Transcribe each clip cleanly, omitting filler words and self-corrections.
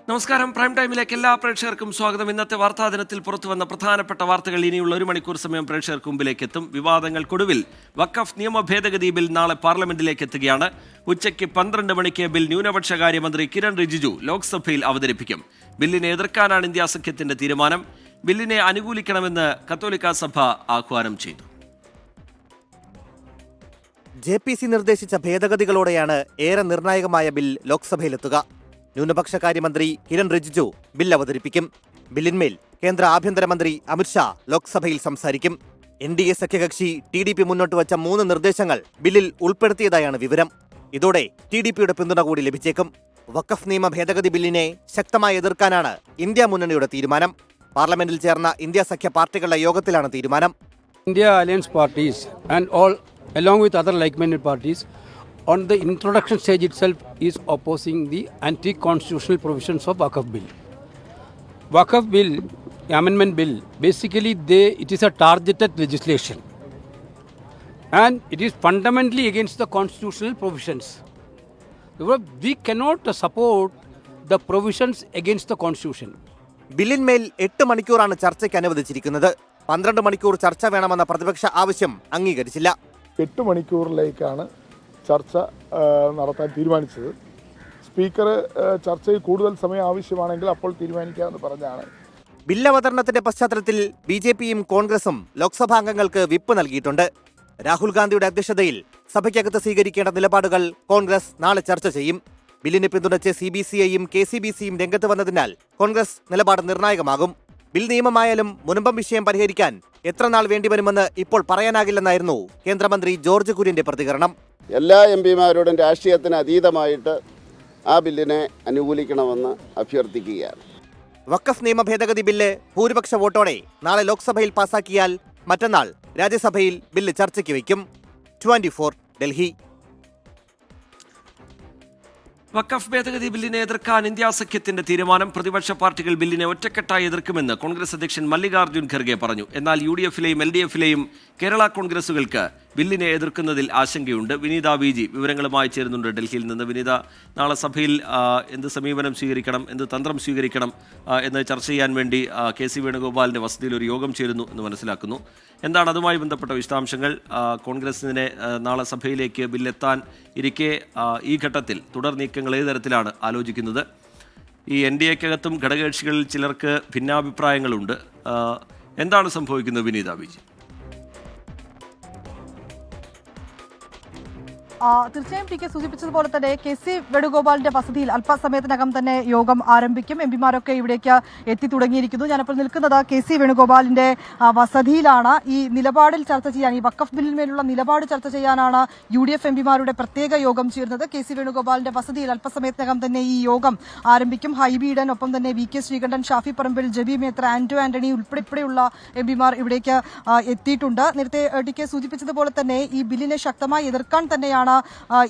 നമസ്കാരം. പ്രൈം ടൈമിലേക്ക് എല്ലാ പ്രേക്ഷകർക്കും സ്വാഗതം. ഇന്നത്തെ വാർത്താ ദിനത്തിൽ പുറത്തുവന്ന പ്രധാനപ്പെട്ട വാർത്തകൾ ഇനിയുള്ള 1 മണിക്കൂർ സമയം പ്രേക്ഷകർക്ക് മുമ്പിലേക്ക് എത്തും. വിവാദങ്ങൾക്കൊടുവിൽ വഖഫ് നിയമ ഭേദഗതി ബിൽ നാളെ പാർലമെന്റിലേക്ക് എത്തുകയാണ്. ഉച്ചയ്ക്ക് 12 മണിക്ക് ബിൽ ന്യൂനപക്ഷകാര്യമന്ത്രി കിരൺ റിജിജു ലോക്സഭയിൽ അവതരിപ്പിക്കും. ബില്ലിനെ എതിർക്കാനാണ് ഇന്ത്യ സഖ്യത്തിന്റെ തീരുമാനം. ബില്ലിനെ അനുകൂലിക്കണമെന്ന് കത്തോലിക്ക സഭ ആഹ്വാനം ചെയ്തു. JPC നിർദ്ദേശിച്ച ഭേദഗതികളോടെയാണ് ഏറെ നിർണായകമായ ബിൽ ലോക്സഭയിലെത്തുക. ന്യൂനപക്ഷകാര്യമന്ത്രി കിരൺ റിജിജു ബിൽ അവതരിപ്പിക്കും. ബില്ലിന്മേൽ കേന്ദ്ര ആഭ്യന്തരമന്ത്രി അമിത്ഷാ ലോക്സഭയിൽ സംസാരിക്കും. NDA സഖ്യകക്ഷി TDP മുന്നോട്ട് വച്ച 3 നിർദ്ദേശങ്ങൾ ബില്ലിൽ ഉൾപ്പെടുത്തിയതായാണ് വിവരം. ഇതോടെ TDPയുടെ പിന്തുണ കൂടി ലഭിച്ചേക്കും. വഖഫ് നിയമ ഭേദഗതി ബില്ലിനെ ശക്തമായി എതിർക്കാനാണ് ഇന്ത്യ മുന്നണിയുടെ തീരുമാനം. പാർലമെന്റിൽ ചേർന്ന ഇന്ത്യ സഖ്യ പാർട്ടികളുടെ യോഗത്തിലാണ് തീരുമാനം. India alliance parties and all along with other like-minded parties on the introduction stage itself is opposing the anti-constitutional provisions of Waqf bill. Waqf bill, amendment bill, basically it is a targeted legislation and it is fundamentally against the constitutional provisions. We cannot support the provisions against the constitution. ബില്ലിന്മേൽ 8 മണിക്കൂറാണ് ചർച്ചയ്ക്ക് അനുവദിച്ചിരിക്കുന്നത്. 12 മണിക്കൂർ ചർച്ച വേണമെന്ന പ്രതിപക്ഷ ആവശ്യം അംഗീകരിച്ചില്ല. 8 മണിക്കൂറിലേക്കാണ് ചർച്ച നടത്താൻ തീരുമാനിച്ചത്. സ്പീക്കർ ചർച്ചയിൽ കൂടുതൽ സമയം ആവശ്യമാണെങ്കിൽ അപ്പോൾ തീരുമാനിക്കാമെന്ന് പറഞ്ഞാണ്. ബില്ലവതരണത്തിന്റെ പശ്ചാത്തലത്തിൽ BJPയും കോൺഗ്രസും ലോക്സഭാംഗങ്ങൾക്ക് വിപ്പ് നൽകിയിട്ടുണ്ട്. രാഹുൽ ഗാന്ധിയുടെ അധ്യക്ഷതയിൽ സഭയ്ക്കകത്ത് സ്വീകരിക്കേണ്ട നിലപാടുകൾ കോൺഗ്രസ് നാളെ ചർച്ച ചെയ്യും. ബില്ലിനെ പിന്തുണച്ച് CBCIയും KCBCയും രംഗത്ത് വന്നതിനാൽ കോൺഗ്രസ് നിലപാട് നിർണായകമാകും. ബിൽ നിയമമായാലും മുനമ്പം വിഷയം പരിഹരിക്കാൻ എത്ര നാൾ വേണ്ടിവരുമെന്ന് ഇപ്പോൾ പറയാനാകില്ലെന്നായിരുന്നു കേന്ദ്രമന്ത്രി ജോർജ് കുര്യന്റെ പ്രതികരണം. എല്ലാ MPമാരോടും രാഷ്ട്രീയത്തിന് അതീതമായിട്ട് ആ ബില്ലിനെ അനുകൂലിക്കണമെന്ന് അഭ്യർത്ഥിക്കുകയാണ്. വഖഫ് നിയമ ഭേദഗതി ബില്ല് ഭൂരിപക്ഷ വോട്ടോടെ നാളെ ലോക്സഭയിൽ പാസാക്കിയാൽ മറ്റന്നാൾ രാജ്യസഭയിൽ ബില്ല് ചർച്ചയ്ക്ക് വയ്ക്കും. 24 ഡൽഹി. വഖഫ് ഭേദഗതി ബില്ലിനെ എതിർക്കാൻ ഇന്ത്യ സഖ്യത്തിന്റെ തീരുമാനം. പ്രതിപക്ഷ പാർട്ടികൾ ബില്ലിനെ ഒറ്റക്കെട്ടായി എതിർക്കുമെന്ന് കോൺഗ്രസ് അധ്യക്ഷൻ മല്ലികാർജ്ജുൻ ഖർഗെ പറഞ്ഞു. എന്നാൽ UDFിലെയും LDFിലെയും കേരള കോൺഗ്രസുകൾക്ക് ബില്ലിനെ എതിർക്കുന്നതിൽ ആശങ്കയുണ്ട്. വിനീത VG വിവരങ്ങളുമായി ചേരുന്നുണ്ട് ഡൽഹിയിൽ നിന്ന്. വിനീത, നാളെ സഭയിൽ എന്ത് സമീപനം സ്വീകരിക്കണം, എന്ത് തന്ത്രം സ്വീകരിക്കണം എന്ന് ചർച്ച ചെയ്യാൻ വേണ്ടി KC വേണുഗോപാലിന്റെ വസതിയിൽ ഒരു യോഗം ചേരുന്നു എന്ന് മനസ്സിലാക്കുന്നു. എന്താണ് അതുമായി ബന്ധപ്പെട്ട വിശദാംശങ്ങൾ? കോൺഗ്രസിനെ നാളെ സഭയിലേക്ക് ബില്ലെത്താൻ ഇരിക്കെ ഈ ഘട്ടത്തിൽ തുടർ നീക്കങ്ങൾ ഏത് തരത്തിലാണ് ആലോചിക്കുന്നത്? ഈ NDAക്കകത്തും ഘടകകക്ഷികളിൽ ചിലർക്ക് ഭിന്നാഭിപ്രായങ്ങളുണ്ട്. എന്താണ് സംഭവിക്കുന്നത് വിനീത VG? തീർച്ചയായും TK സൂചിപ്പിച്ചതുപോലെ തന്നെ KC വേണുഗോപാലിന്റെ വസതിയിൽ അല്പസമയത്തിനകം തന്നെ യോഗം ആരംഭിക്കും. MPമാരൊക്കെ ഇവിടേക്ക് എത്തി തുടങ്ങിയിരിക്കുന്നു. ഞാനിപ്പോൾ നിൽക്കുന്നത് KC വേണുഗോപാലിന്റെ വസതിയിലാണ്. ഈ നിലപാടിൽ ചർച്ച ചെയ്യാൻ, ഈ വഖഫ് ബില്ലിന്മേലുള്ള നിലപാട് ചർച്ച ചെയ്യാനാണ് UDF MPമാരുടെ പ്രത്യേക യോഗം ചേർന്നത്. KC വേണുഗോപാലിന്റെ വസതിയിൽ അല്പസമയത്തിനകം തന്നെ ഈ യോഗം ആരംഭിക്കും. ഹൈബി ഈഡൻ, ഒപ്പം തന്നെ VK ശ്രീകണ്ഠൻ, ഷാഫി പറമ്പിൽ, ജബി മേത്ര, ആന്റണി ഉൾപ്പെടെയുള്ള MPമാർ ഇവിടേക്ക് എത്തിയിട്ടുണ്ട്. നേരത്തെ TK സൂചിപ്പിച്ചതുപോലെ തന്നെ ഈ ബില്ലിനെ ശക്തമായി എതിർക്കാൻ തന്നെയാണ്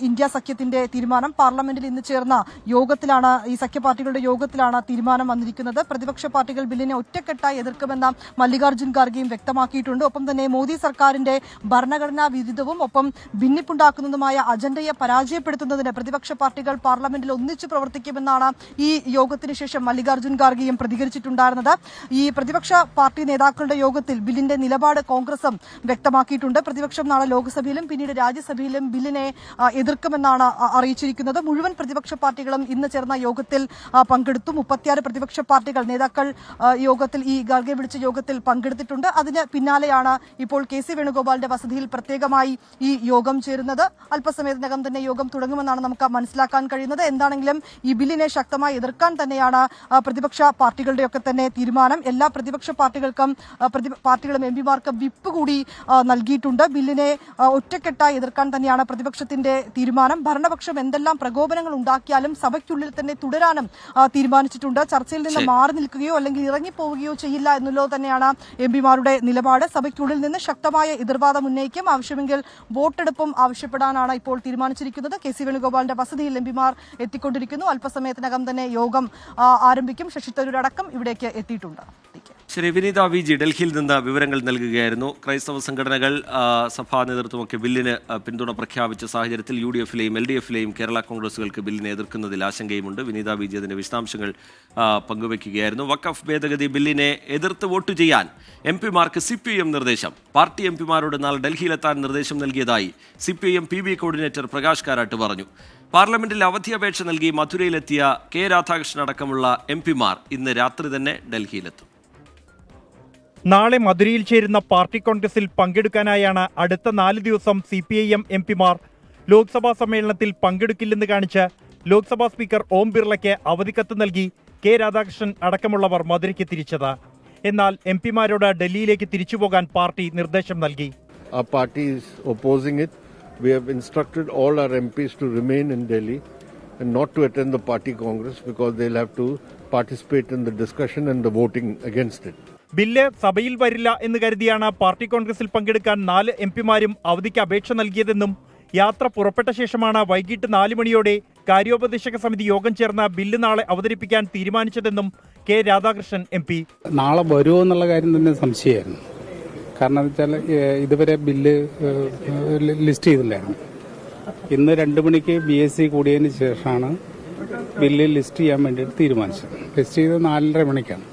ഇന്ത്യ സഖ്യത്തിന്റെ തീരുമാനം. പാർലമെന്റിൽ ഇന്ന് ചേർന്ന യോഗത്തിലാണ്, ഈ സഖ്യ പാർട്ടികളുടെ യോഗത്തിലാണ് തീരുമാനം വന്നിരിക്കുന്നത്. പ്രതിപക്ഷ പാർട്ടികൾ ബില്ലിനെ ഒറ്റക്കെട്ടായി എതിർക്കുമെന്ന മല്ലികാർജ്ജുൻ ഖാർഗെയും വ്യക്തമാക്കിയിട്ടുണ്ട്. ഒപ്പം തന്നെ മോദി സർക്കാരിന്റെ ഭരണഘടനാ വിരുദ്ധവും ഒപ്പം ഭിന്നിപ്പുണ്ടാക്കുന്നതുമായ അജണ്ടയെ പരാജയപ്പെടുത്തുന്നതിന് പ്രതിപക്ഷ പാർട്ടികൾ പാർലമെന്റിൽ ഒന്നിച്ചു പ്രവർത്തിക്കുമെന്നാണ് ഈ യോഗത്തിന് ശേഷം മല്ലികാർജ്ജുൻ ഖാർഗെയും പ്രതികരിച്ചിട്ടുണ്ടായിരുന്നത്. ഈ പ്രതിപക്ഷ പാർട്ടി നേതാക്കളുടെ യോഗത്തിൽ ബില്ലിന്റെ നിലപാട് കോൺഗ്രസും വ്യക്തമാക്കിയിട്ടുണ്ട്. പ്രതിപക്ഷം നാളെ ലോക്സഭയിലും പിന്നീട് രാജ്യസഭയിലും ബില്ലിനെ എതിർക്കുമെന്നാണ് അറിയിച്ചിരിക്കുന്നത്. മുഴുവൻ പ്രതിപക്ഷ പാർട്ടികളും ഇന്ന് ചേർന്ന യോഗത്തിൽ പങ്കെടുത്തു. 36 പ്രതിപക്ഷ പാർട്ടികൾ നേതാക്കൾ യോഗത്തിൽ, ഈ ഖാർഗെ വിളിച്ച യോഗത്തിൽ പങ്കെടുത്തിട്ടുണ്ട്. അതിന് പിന്നാലെയാണ് ഇപ്പോൾ KC വേണുഗോപാലിന്റെ വസതിയിൽ പ്രത്യേകമായി ഈ യോഗം ചേരുന്നത്. അല്പസമയത്തിനകം തന്നെ യോഗം തുടങ്ങുമെന്നാണ് നമുക്ക് മനസ്സിലാക്കാൻ കഴിയുന്നത്. എന്താണെങ്കിലും ഈ ബില്ലിനെ ശക്തമായി എതിർക്കാൻ തന്നെയാണ് പ്രതിപക്ഷ പാർട്ടികളുടെയൊക്കെ തന്നെ തീരുമാനം. എല്ലാ പ്രതിപക്ഷ പാർട്ടികളും MPമാർക്കും വിപ്പ് കൂടി നൽകിയിട്ടുണ്ട്. ബില്ലിനെ ഒറ്റക്കെട്ടായി എതിർക്കാൻ തന്നെയാണ് പ്രതിപക്ഷത്തിന്റെ തീരുമാനം. ഭരണപക്ഷം എന്തെല്ലാം പ്രകോപനങ്ങൾ ഉണ്ടാക്കിയാലും സഭയ്ക്കുള്ളിൽ തന്നെ തുടരാനും തീരുമാനിച്ചിട്ടുണ്ട്. ചർച്ചയിൽ നിന്ന് മാറി നിൽക്കുകയോ അല്ലെങ്കിൽ ഇറങ്ങിപ്പോവുകയോ ചെയ്യില്ല എന്നുള്ളത് തന്നെയാണ് MPമാരുടെ നിലപാട്. സഭയ്ക്കുള്ളിൽ നിന്ന് ശക്തമായ എതിർവാദം ഉന്നയിക്കും. ആവശ്യമെങ്കിൽ വോട്ടെടുപ്പും ആവശ്യപ്പെടാനാണ് ഇപ്പോൾ തീരുമാനിച്ചിരിക്കുന്നത്. KC വേണുഗോപാലിന്റെ വസതിയിൽ MPമാർ എത്തിക്കൊണ്ടിരിക്കുന്നു. അല്പസമയത്തിനകം തന്നെ യോഗം ആരംഭിക്കും. ശശി തരൂർ അടക്കം ഇവിടേക്ക് എത്തിയിട്ടുണ്ട്. ശരി, വിനീത വി ജി ഡൽഹിയിൽ നിന്ന് വിവരങ്ങൾ നൽകുകയായിരുന്നു. ക്രൈസ്തവ സംഘടനകൾ, സഭാ നേതൃത്വമൊക്കെ ബില്ലിന് പിന്തുണ പ്രഖ്യാപിച്ച സാഹചര്യത്തിൽ UDF-ലെയും LDF-ലെയും കേരള കോൺഗ്രസുകൾക്ക് ബില്ലിനെ എതിർക്കുന്നതിൽ ആശങ്കയുമുണ്ട്. വിനീത വി ജി അതിന്റെ വിശദാംശങ്ങൾ പങ്കുവയ്ക്കുകയായിരുന്നു. വഖഫ് ഭേദഗതി ബില്ലിനെ എതിർത്ത് വോട്ട് ചെയ്യാൻ MP-മാർക്ക് CPIM നിർദ്ദേശം. പാർട്ടി MP-മാരോട് നാളെ ഡൽഹിയിലെത്താൻ നിർദ്ദേശം നൽകിയതായി CPIM PB coordinator Prakash Karat പറഞ്ഞു. പാർലമെന്റിൽ അവധി അപേക്ഷ നൽകി മധുരയിലെത്തിയ K രാധാകൃഷ്ണൻ അടക്കമുള്ള MP-മാർ ഇന്ന് രാത്രി തന്നെ ഡൽഹിയിലെത്തും. നാളെ മധുരയിൽ ചേരുന്ന പാർട്ടി കോൺഗ്രസിൽ പങ്കെടുക്കാനായാണ് അടുത്ത 4 ദിവസം CPIM MP-മാർ ലോക്സഭാ സമ്മേളനത്തിൽ പങ്കെടുക്കില്ലെന്ന് കാണിച്ച് ലോക്സഭാ സ്പീക്കർ ഓം ബിർളയ്ക്ക് അവധിക്കത്ത് നൽകി K രാധാകൃഷ്ണൻ അടക്കമുള്ളവർ മധുരയ്ക്ക് തിരിച്ചത്. എന്നാൽ MP-മാരോട് ഡൽഹിയിലേക്ക് തിരിച്ചുപോകാൻ പാർട്ടി നിർദ്ദേശം നൽകി. Our party is opposing it. We have instructed all our MPs to remain in Delhi and not to attend the party congress because they'll have to participate in the discussion and the voting against it. Bill സഭയിൽ വരില്ല എന്ന് കരുതിയാണ് party കോൺഗ്രസിൽ പങ്കെടുക്കാൻ 4 MP-മാരും അവധിക്ക് അപേക്ഷ നൽകിയതെന്നും യാത്ര പുറപ്പെട്ട ശേഷമാണ് വൈകിട്ട് 4 മണിയോടെ കാര്യോപദേശക സമിതി യോഗം ചേർന്ന് ബില്ല് നാളെ അവതരിപ്പിക്കാൻ തീരുമാനിച്ചതെന്നും K രാധാകൃഷ്ണൻ MP. നാളെ വരുമോ എന്നുള്ള കാര്യം തന്നെ സംശയമായിരുന്നു. കാരണം വെച്ചാൽ ഇതുവരെ ബില്ല് ലിസ്റ്റ് ചെയ്തില്ലായിരുന്നു. ഇന്ന് 2 മണിക്ക് BSc കൂടിയതിന് ശേഷമാണ് ബില്ല് ലിസ്റ്റ് ചെയ്യാൻ വേണ്ടിയിട്ട് തീരുമാനിച്ചത്. ലിസ്റ്റ് ചെയ്തത് 4:30 മണിക്കാണ്.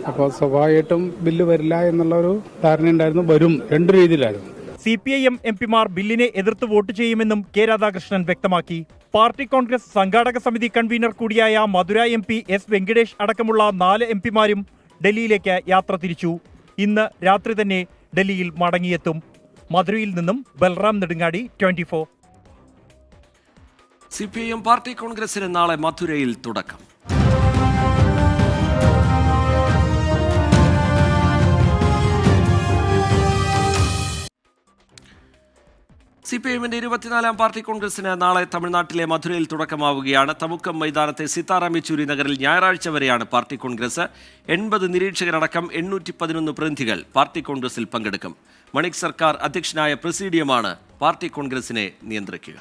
അപ്പോൾ സ്വാഭാവികമായിട്ടും ബില്ല് വരില്ല എന്നുള്ളൊരു ധാരണയുണ്ടായിരുന്നു. വരും, 2 രീതിയിലായിരുന്നു. CPIM MP-മാർ ബില്ലിനെ എതിർത്ത് വോട്ട് ചെയ്യുമെന്നും K രാധാകൃഷ്ണൻ വ്യക്തമാക്കി. പാർട്ടി കോൺഗ്രസ് സംഘാടക സമിതി കൺവീനർ കൂടിയായ മധുര MP S വെങ്കിടേഷ് അടക്കമുള്ള 4 MP-മാരും ഡൽഹിയിലേക്ക് യാത്ര തിരിച്ചു. ഇന്ന് രാത്രി തന്നെ ഡൽഹിയിൽ മടങ്ങിയെത്തും. മധുരയിൽ നിന്നും ബൽറാം നെടുങ്ങാടി, 24. CPIM പാർട്ടി കോൺഗ്രസിന് നാളെ മധുരയിൽ തുടക്കം. CPIM-ന്റെ 24-ാം പാർട്ടി കോൺഗ്രസിന് നാളെ തമിഴ്നാട്ടിലെ മധുരയിൽ തുടക്കമാവുകയാണ്. തമുക്കം മൈതാനത്തെ സീതാറാം യെച്ചൂരി നഗറിൽ ഞായറാഴ്ച വരെയാണ് പാർട്ടി കോൺഗ്രസ്. 80 നിരീക്ഷകരടക്കം 811 പ്രതിനിധികൾ പാർട്ടി കോൺഗ്രസിൽ പങ്കെടുക്കും. മണിക് സർക്കാർ അധ്യക്ഷനായ പ്രസിഡിയമാണ് പാർട്ടി കോൺഗ്രസിനെ നിയന്ത്രിക്കുക.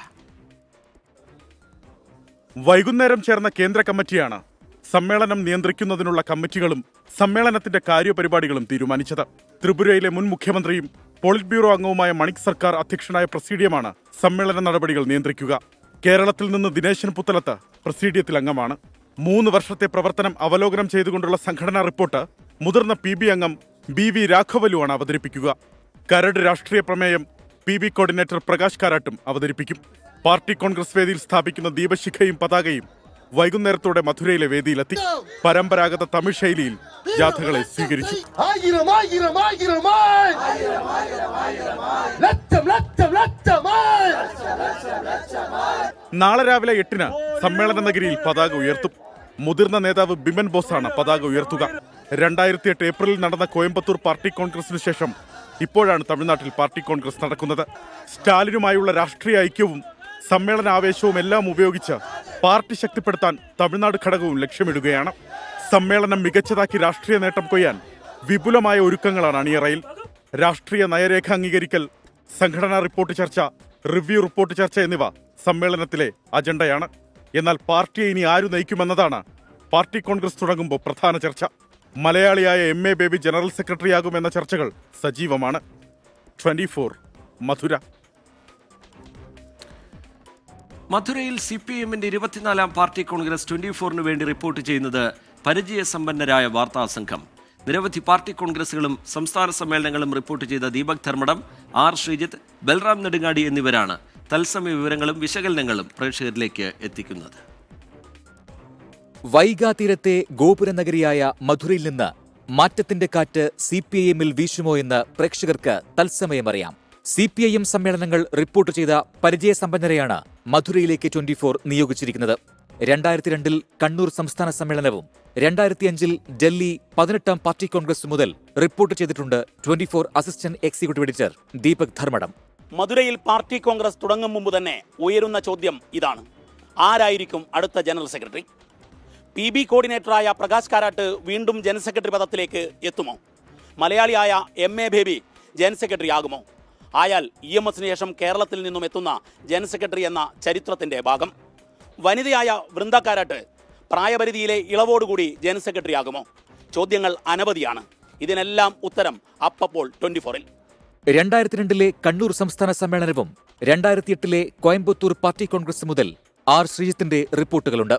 വൈകുന്നേരം ചേർന്ന കേന്ദ്ര കമ്മിറ്റിയാണ് സമ്മേളനം നിയന്ത്രിക്കുന്നതിനുള്ള കമ്മിറ്റികളും സമ്മേളനത്തിന്റെ കാര്യപരിപാടികളും തീരുമാനിച്ചത്. ത്രിപുരയിലെ മുൻ മുഖ്യമന്ത്രിയും പോളിറ്റ് ബ്യൂറോ അംഗവുമായ മണിക് സർക്കാർ അധ്യക്ഷനായ പ്രസീഡിയമാണ് സമ്മേളന നടപടികൾ നിയന്ത്രിക്കുക. കേരളത്തിൽ നിന്ന് ദിനേശൻ പുത്തലത്ത് പ്രസീഡിയത്തിൽ അംഗമാണ്. 3 വർഷത്തെ പ്രവർത്തനം അവലോകനം ചെയ്തുകൊണ്ടുള്ള സംഘടനാ റിപ്പോർട്ട് മുതിർന്ന PB അംഗം BV രാഘവലുവാണ് അവതരിപ്പിക്കുക. കരട് രാഷ്ട്രീയ പ്രമേയം PB കോർഡിനേറ്റർ പ്രകാശ് കാരാട്ടും അവതരിപ്പിക്കും. പാർട്ടി കോൺഗ്രസ് വേദിയിൽ സ്ഥാപിക്കുന്ന ദീപശിഖയും പതാകയും വൈകുന്നേരത്തോടെ മധുരയിലെ വേദിയിലെത്തി. പരമ്പരാഗത തമിഴ് ശൈലിയിൽ ജാഥകളെ സ്വീകരിച്ചു. നാളെ രാവിലെ 8-ന് സമ്മേളന നഗരിയിൽ പതാക ഉയർത്തും. മുതിർന്ന നേതാവ് ബിമൻ ബോസാണ് പതാക ഉയർത്തുക. 2008 ഏപ്രിലിൽ നടന്ന കോയമ്പത്തൂർ പാർട്ടി കോൺഗ്രസിനു ശേഷം ഇപ്പോഴാണ് തമിഴ്നാട്ടിൽ പാർട്ടി കോൺഗ്രസ് നടക്കുന്നത്. സ്റ്റാലിനുമായുള്ള രാഷ്ട്രീയ ഐക്യവും സമ്മേളന ആവേശവും എല്ലാം ഉപയോഗിച്ച് പാർട്ടി ശക്തിപ്പെടുത്താൻ തമിഴ്നാട് ഘടകവും ലക്ഷ്യമിടുകയാണ്. സമ്മേളനം മികച്ചതാക്കി രാഷ്ട്രീയ നേട്ടം കൊയ്യാൻ വിപുലമായ ഒരുക്കങ്ങളാണ് അണിയറയിൽ. രാഷ്ട്രീയ നയരേഖ അംഗീകരിക്കൽ, സംഘടനാ റിപ്പോർട്ട് ചർച്ച, റിവ്യൂ റിപ്പോർട്ട് ചർച്ച എന്നിവ സമ്മേളനത്തിലെ അജണ്ടയാണ്. എന്നാൽ പാർട്ടിയെ ഇനി ആരു നയിക്കുമെന്നതാണ് പാർട്ടി കോൺഗ്രസ് തുടങ്ങുമ്പോൾ പ്രധാന ചർച്ച. മലയാളിയായ MA ബേബി ജനറൽ സെക്രട്ടറിയാകുമെന്ന ചർച്ചകൾ സജീവമാണ്. 24 മധുര. മധുരയിൽ CPIM-ന്റെ 24-ാം പാർട്ടി കോൺഗ്രസ് 24-ന് വേണ്ടി റിപ്പോർട്ട് ചെയ്യുന്നത് പരിചയസമ്പന്നരായ വാർത്താ സംഘം. നിരവധി പാർട്ടി കോൺഗ്രസുകളും സംസ്ഥാന സമ്മേളനങ്ങളും റിപ്പോർട്ട് ചെയ്ത ദീപക് ധർമ്മടം, R ശ്രീജിത്ത്, ബൽറാം നെടുങ്ങാടി എന്നിവരാണ് തത്സമയ വിവരങ്ങളും വിശകലനങ്ങളും പ്രേക്ഷകരിലേക്ക് എത്തിക്കുന്നത്. വൈഗാതീരത്തെ ഗോപുരനഗരിയായ മധുരയിൽ നിന്ന് മാറ്റത്തിന്റെ കാറ്റ് CPIM-ൽ വീശുമോ എന്ന് പ്രേക്ഷകർക്ക് തത്സമയം അറിയാം. CPIM സമ്മേളനങ്ങൾ റിപ്പോർട്ട് ചെയ്ത പരിചയസമ്പന്നരെയാണ് മധുരയിലേക്ക് 24 നിയോഗിച്ചിരിക്കുന്നത്. 2002-ൽ കണ്ണൂർ സംസ്ഥാന സമ്മേളനവും 2005-ൽ ഡൽഹി 18-ാം പാർട്ടി കോൺഗ്രസ് മുതൽ റിപ്പോർട്ട് ചെയ്തിട്ടുണ്ട് 24 assistant executive editor Deepak Dharmadam. മധുരയിൽ പാർട്ടി കോൺഗ്രസ് തുടങ്ങും മുമ്പ് തന്നെ ഉയരുന്ന ചോദ്യം ഇതാണ്: ആരായിരിക്കും അടുത്ത ജനറൽ സെക്രട്ടറി? PB കോർഡിനേറ്ററായ പ്രകാശ് കാരാട്ട് വീണ്ടും ജനറൽ സെക്രട്ടറി പദത്തിലേക്ക് എത്തുമോ? മലയാളിയായ MA ബേബി ജനറൽ സെക്രട്ടറി ആകുമോ? ആയാൽ EMS-ന് ശേഷം കേരളത്തിൽ നിന്നും എത്തുന്ന ജനറൽ സെക്രട്ടറി എന്ന ചരിത്രത്തിന്റെ ഭാഗം. വനിതയായ വൃന്ദ കാരാട്ട് പ്രായപരിധിയിലെ ഇളവോടുകൂടി ജനറൽ സെക്രട്ടറി ആകുമോ? ചോദ്യങ്ങൾ അനവധിയാണ്. ഇതിനെല്ലാം ഉത്തരം അപ്പോൾ 24-ൽ. 2002 കണ്ണൂർ സംസ്ഥാന സമ്മേളനവും 2008 കോയമ്പത്തൂർ പാർട്ടി കോൺഗ്രസ് മുതൽ ആർ ശ്രീജിത്തിന്റെ റിപ്പോർട്ടുകളുണ്ട്.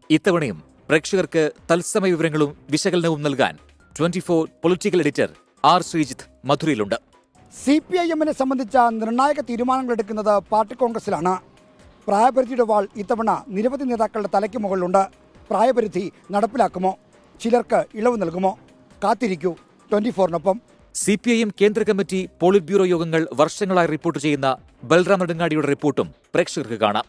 ഇത്തവണയും പ്രേക്ഷകർക്ക് തത്സമയ വിവരങ്ങളും വിശകലനവും നൽകാൻ 24 പൊളിറ്റിക്കൽ എഡിറ്റർ ആർ ശ്രീജിത്ത് മധുരയിലുണ്ട്. CPIM-നെ സംബന്ധിച്ച നിർണായക തീരുമാനങ്ങൾ എടുക്കുന്നത് പാർട്ടി കോൺഗ്രസിലാണ്. പ്രായപരിധിയുടെ വാൾ ഇത്തവണ നിരവധി നേതാക്കളുടെ തലയ്ക്ക് മുകളിലുണ്ട്. പ്രായപരിധി നടപ്പിലാക്കുമോ? ചിലർക്ക് ഇളവ് നൽകുമോ? കാത്തിരിക്കൂ 24-നൊപ്പം. CPIM കേന്ദ്ര കമ്മിറ്റി പോളിറ്റ് ബ്യൂറോ യോഗങ്ങൾ വർഷങ്ങളായി റിപ്പോർട്ട് ചെയ്യുന്ന ബൽറാം നെടുങ്ങാടിയുടെ റിപ്പോർട്ടും പ്രേക്ഷകർക്ക് കാണാം.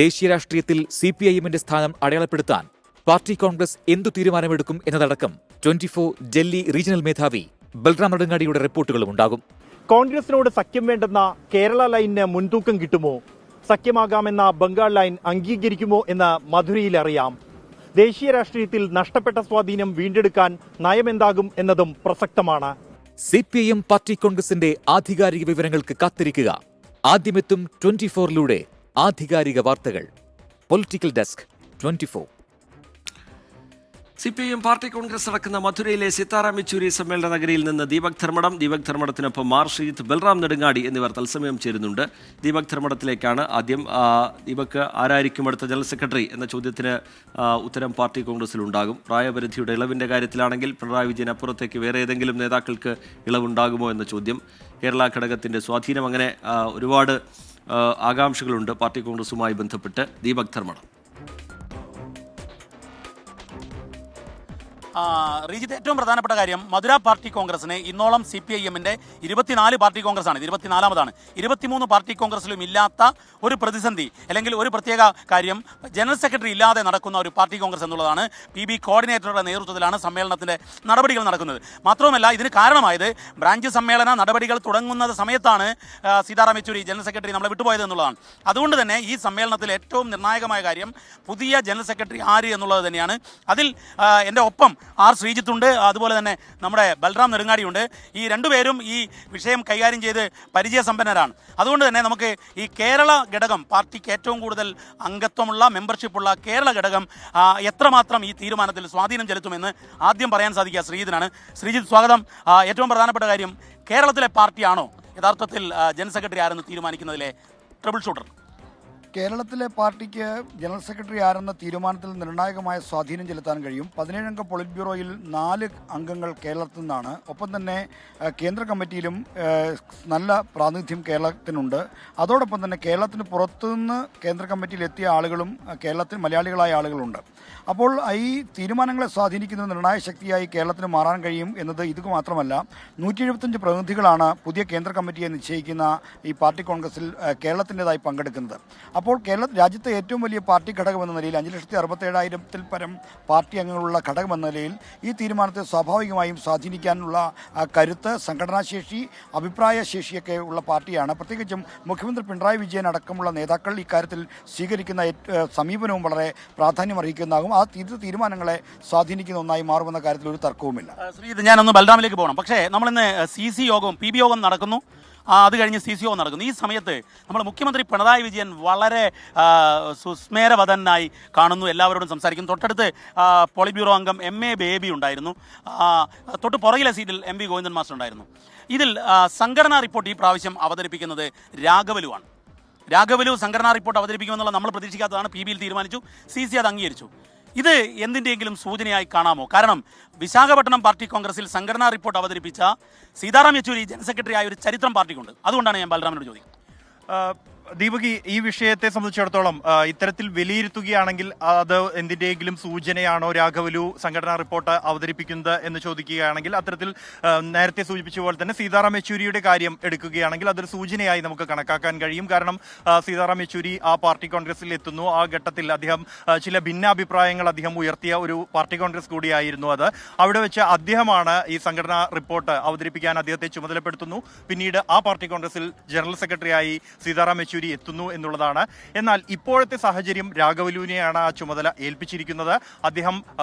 ദേശീയ രാഷ്ട്രീയത്തിൽ CPIM-ന്റെ സ്ഥാനം അടയാളപ്പെടുത്താൻ പാർട്ടി കോൺഗ്രസ് എന്തു തീരുമാനമെടുക്കും എന്നതടക്കം 24 ഡൽഹി റീജിയണൽ മേധാവി ബൽറാം നെടുങ്ങാടിയുടെ റിപ്പോർട്ടുകളും ഉണ്ടാകും. കോൺഗ്രസിനോട് സഖ്യം വേണ്ടെന്ന കേരള ലൈനിന് മുൻതൂക്കം കിട്ടുമോ? സഖ്യമാകാമെന്ന ബംഗാൾ ലൈൻ അംഗീകരിക്കുമോ എന്ന് മധുരയിൽ അറിയാം. ദേശീയ രാഷ്ട്രീയത്തിൽ നഷ്ടപ്പെട്ട സ്വാധീനം വീണ്ടെടുക്കാൻ നയമെന്താകും എന്നതും പ്രസക്തമാണ്. CPIM പാർട്ടി കോൺഗ്രസിന്റെ ആധികാരിക വിവരങ്ങൾക്ക് കാത്തിരിക്കുക. ആദ്യമെത്തും 24-ലൂടെ ആധികാരിക വാർത്തകൾ. Political desk 24. CPIM party Congress നടക്കുന്ന മധുരയിലെ സീതാറാം യെച്ചൂരി സമ്മേളന നഗരിയിൽ നിന്ന് ദീപക് ധർമ്മടത്തിനൊപ്പം ആർ ശ്രീജിത്ത്, ബൽറാം നെടുങ്ങാടി എന്നിവർ തത്സമയം ചേരുന്നുണ്ട്. ദീപക് ധർമ്മടത്തിലേക്കാണ് ആദ്യം. ദീപക്, ആരായിരിക്കും അടുത്ത ജനറൽ സെക്രട്ടറി എന്ന ചോദ്യത്തിന് ഉത്തരം പാർട്ടി കോൺഗ്രസിലുണ്ടാകും. പ്രായപരിധിയുടെ ഇളവിൻ്റെ കാര്യത്തിലാണെങ്കിൽ പിണറായി വിജയൻ അപ്പുറത്തേക്ക് വേറെ ഏതെങ്കിലും നേതാക്കൾക്ക് ഇളവുണ്ടാകുമോ എന്ന ചോദ്യം. കേരള ഘടകത്തിൻ്റെ സ്വാധീനം, അങ്ങനെ ഒരുപാട് ആകാംക്ഷകളുണ്ട് പാർട്ടി കോൺഗ്രസുമായി ബന്ധപ്പെട്ട്. ദീപക് ധർമ്മടം. റീജിത്ത്, ഏറ്റവും പ്രധാനപ്പെട്ട കാര്യം, മധുര പാർട്ടി കോൺഗ്രസിന് ഇന്നോളം CPIM-ന്റെ 24 പാർട്ടി കോൺഗ്രസ്സാണ്, 24-ാമതാണ്. 23 പാർട്ടി കോൺഗ്രസിലും ഇല്ലാത്ത ഒരു പ്രതിസന്ധി അല്ലെങ്കിൽ ഒരു പ്രത്യേക കാര്യം, ജനറൽ സെക്രട്ടറി ഇല്ലാതെ നടക്കുന്ന ഒരു പാർട്ടി കോൺഗ്രസ് എന്നുള്ളതാണ്. PB കോർഡിനേറ്ററുടെ നേതൃത്വത്തിലാണ് സമ്മേളനത്തിൻ്റെ നടപടികൾ നടക്കുന്നത്. മാത്രവുമല്ല, ഇതിന് കാരണമായത് ബ്രാഞ്ച് സമ്മേളന നടപടികൾ തുടങ്ങുന്ന സമയത്താണ് സീതാറാം യെച്ചൂരി ജനറൽ സെക്രട്ടറി നമ്മളെ വിട്ടുപോയത് എന്നുള്ളതാണ്. അതുകൊണ്ട് തന്നെ ഈ സമ്മേളനത്തിൽ ഏറ്റവും നിർണായകമായ കാര്യം പുതിയ ജനറൽ സെക്രട്ടറി ആര് എന്നുള്ളത് തന്നെയാണ്. അതിൽ എൻ്റെ ഒപ്പം ആർ ശ്രീജിത്തുണ്ട്, അതുപോലെ തന്നെ നമ്മുടെ ബൽറാം നെടുങ്ങാടിയുണ്ട്. ഈ രണ്ടുപേരും ഈ വിഷയം കൈകാര്യം ചെയ്ത് പരിചയസമ്പന്നരാണ്. അതുകൊണ്ട് തന്നെ നമുക്ക് ഈ കേരള ഘടകം, പാർട്ടിക്ക് ഏറ്റവും കൂടുതൽ അംഗത്വമുള്ള മെമ്പർഷിപ്പുള്ള കേരള ഘടകം എത്രമാത്രം ഈ തീരുമാനത്തിൽ സ്വാധീനം ചെലുത്തുമെന്ന് ആദ്യം പറയാൻ സാധിക്കുക ശ്രീജിത്തിനാണ്. ശ്രീജിത്ത്, സ്വാഗതം. ഏറ്റവും പ്രധാനപ്പെട്ട കാര്യം, കേരളത്തിലെ പാർട്ടിയാണോ യഥാർത്ഥത്തിൽ ജനറൽ സെക്രട്ടറി ആരെന്ന് തീരുമാനിക്കുന്നതിലെ ട്രബിൾ ഷൂട്ടർ? കേരളത്തിലെ പാർട്ടിക്ക് ജനറൽ സെക്രട്ടറി ആരെന്ന തീരുമാനത്തിൽ നിർണായകമായ സ്വാധീനം ചെലുത്താൻ കഴിയും. 17-അംഗ പൊളിറ്റ് ബ്യൂറോയിൽ 4 അംഗങ്ങൾ കേരളത്തിൽ നിന്നാണ്. ഒപ്പം തന്നെ കേന്ദ്ര കമ്മിറ്റിയിലും നല്ല പ്രാതിനിധ്യം കേരളത്തിനുണ്ട്. അതോടൊപ്പം തന്നെ കേരളത്തിന് പുറത്തുനിന്ന് കേന്ദ്ര കമ്മിറ്റിയിൽ എത്തിയ ആളുകളും കേരളത്തിൽ മലയാളികളായ ആളുകളുണ്ട്. അപ്പോൾ ഈ തീരുമാനങ്ങളെ സ്വാധീനിക്കുന്ന നിർണായക ശക്തിയായി കേരളത്തിന് മാറാൻ കഴിയും എന്നത് ഇത് മാത്രമല്ല. 175 പ്രതിനിധികളാണ് പുതിയ കേന്ദ്ര കമ്മിറ്റിയെ നിശ്ചയിക്കുന്ന ഈ പാർട്ടി കോൺഗ്രസിൽ കേരളത്തിൻ്റെതായി പങ്കെടുക്കുന്നത്. അപ്പോൾ രാജ്യത്തെ ഏറ്റവും വലിയ പാർട്ടി ഘടകം എന്ന നിലയിൽ 5,67,000-ൽ പരം പാർട്ടി അംഗങ്ങളുള്ള ഘടകം എന്ന നിലയിൽ ഈ തീരുമാനത്തെ സ്വാഭാവികമായും സ്വാധീനിക്കാനുള്ള കരുത്ത്, സംഘടനാശേഷി, അഭിപ്രായ ശേഷിയൊക്കെ ഉള്ള പാർട്ടിയാണ്. പ്രത്യേകിച്ചും മുഖ്യമന്ത്രി പിണറായി വിജയൻ അടക്കമുള്ള നേതാക്കൾ ഇക്കാര്യത്തിൽ സ്വീകരിക്കുന്ന സമീപനവും വളരെ പ്രാധാന്യം അർഹിക്കുന്നതാകും. ആ തീരുമാനങ്ങളെ സ്വാധീനിക്കുന്ന ഒന്നായി മാറുമെന്ന കാര്യത്തിൽ ഒരു തർക്കവുമില്ല. ശ്രീജിത്ത്, ഞാനൊന്ന് ബൽറാമിലേക്ക് പോകണം. പക്ഷേ നമ്മളിന്ന് CC യോഗവും PB യോഗം നടക്കുന്നു, അത് കഴിഞ്ഞ് CC യോഗം നടക്കുന്നു. ഈ സമയത്ത് നമ്മൾ മുഖ്യമന്ത്രി പിണറായി വിജയൻ വളരെ സുസ്മേരവദനായി കാണുന്നു, എല്ലാവരോടും സംസാരിക്കുന്നു. തൊട്ടടുത്ത് പോളിറ്റ് ബ്യൂറോ അംഗം MA ബേബി ഉണ്ടായിരുന്നു, തൊട്ട് പുറകിലെ സീറ്റിൽ MV ഗോവിന്ദൻ മാസ്റ്റർ ഉണ്ടായിരുന്നു. ഇതിൽ സംഘടനാ റിപ്പോർട്ട് ഈ പ്രാവശ്യം അവതരിപ്പിക്കുന്നത് രാഘവലുവാണ്. രാഘവലു സംഘടനാ റിപ്പോർട്ട് അവതരിപ്പിക്കുമെന്നുള്ള നമ്മൾ പ്രതീക്ഷിക്കാത്തതാണ്. PB-യിൽ തീരുമാനിച്ചു, CC അത് അംഗീകരിച്ചു. ഇത് എന്തിൻ്റെയെങ്കിലും സൂചനയായി കാണാമോ? കാരണം വിശാഖപട്ടണം പാർട്ടി കോൺഗ്രസിൽ സംഘടനാ റിപ്പോർട്ട് അവതരിപ്പിച്ച സീതാറാം യെച്ചൂരി ജനറൽ സെക്രട്ടറി ആയ ഒരു ചരിത്രം പാർട്ടിക്കുണ്ട്. അതുകൊണ്ടാണ് ഞാൻ ബൽറാമിനോട് ചോദിക്കുന്നത്. ദീപകി, ഈ വിഷയത്തെ സംബന്ധിച്ചിടത്തോളം ഇത്തരത്തിൽ വിലയിരുത്തുകയാണെങ്കിൽ അത് എന്തിൻ്റെയെങ്കിലും സൂചനയാണോ രാഘവലു സംഘടനാ റിപ്പോർട്ട് അവതരിപ്പിക്കുന്നത് എന്ന് ചോദിക്കുകയാണെങ്കിൽ, അത്തരത്തിൽ നേരത്തെ സൂചിപ്പിച്ച പോലെ തന്നെ സീതാറാം യെച്ചൂരിയുടെ കാര്യം എടുക്കുകയാണെങ്കിൽ അതൊരു സൂചനയായി നമുക്ക് കണക്കാക്കാൻ കഴിയും. കാരണം സീതാറാം യെച്ചൂരി ആ പാർട്ടി കോൺഗ്രസിൽ എത്തുന്നു. ആ ഘട്ടത്തിൽ അദ്ദേഹം ചില ഭിന്നാഭിപ്രായങ്ങൾ അദ്ദേഹം ഉയർത്തിയ ഒരു പാർട്ടി കോൺഗ്രസ് കൂടിയായിരുന്നു അത്. അവിടെ വെച്ച് അദ്ദേഹമാണ് ഈ സംഘടനാ റിപ്പോർട്ട് അവതരിപ്പിക്കാൻ അദ്ദേഹത്തെ ചുമതലപ്പെടുത്തുന്നു. പിന്നീട് ആ പാർട്ടി കോൺഗ്രസിൽ ജനറൽ സെക്രട്ടറിയായി സീതാറാം യെച്ചൂരി എത്തുന്നു എന്നുള്ളതാണ്. എന്നാൽ ഇപ്പോഴത്തെ സാഹചര്യം രാഘവലുവിനെയാണ് ആ ചുമതല ഏൽപ്പിച്ചിരിക്കുന്നത്. അദ്ദേഹം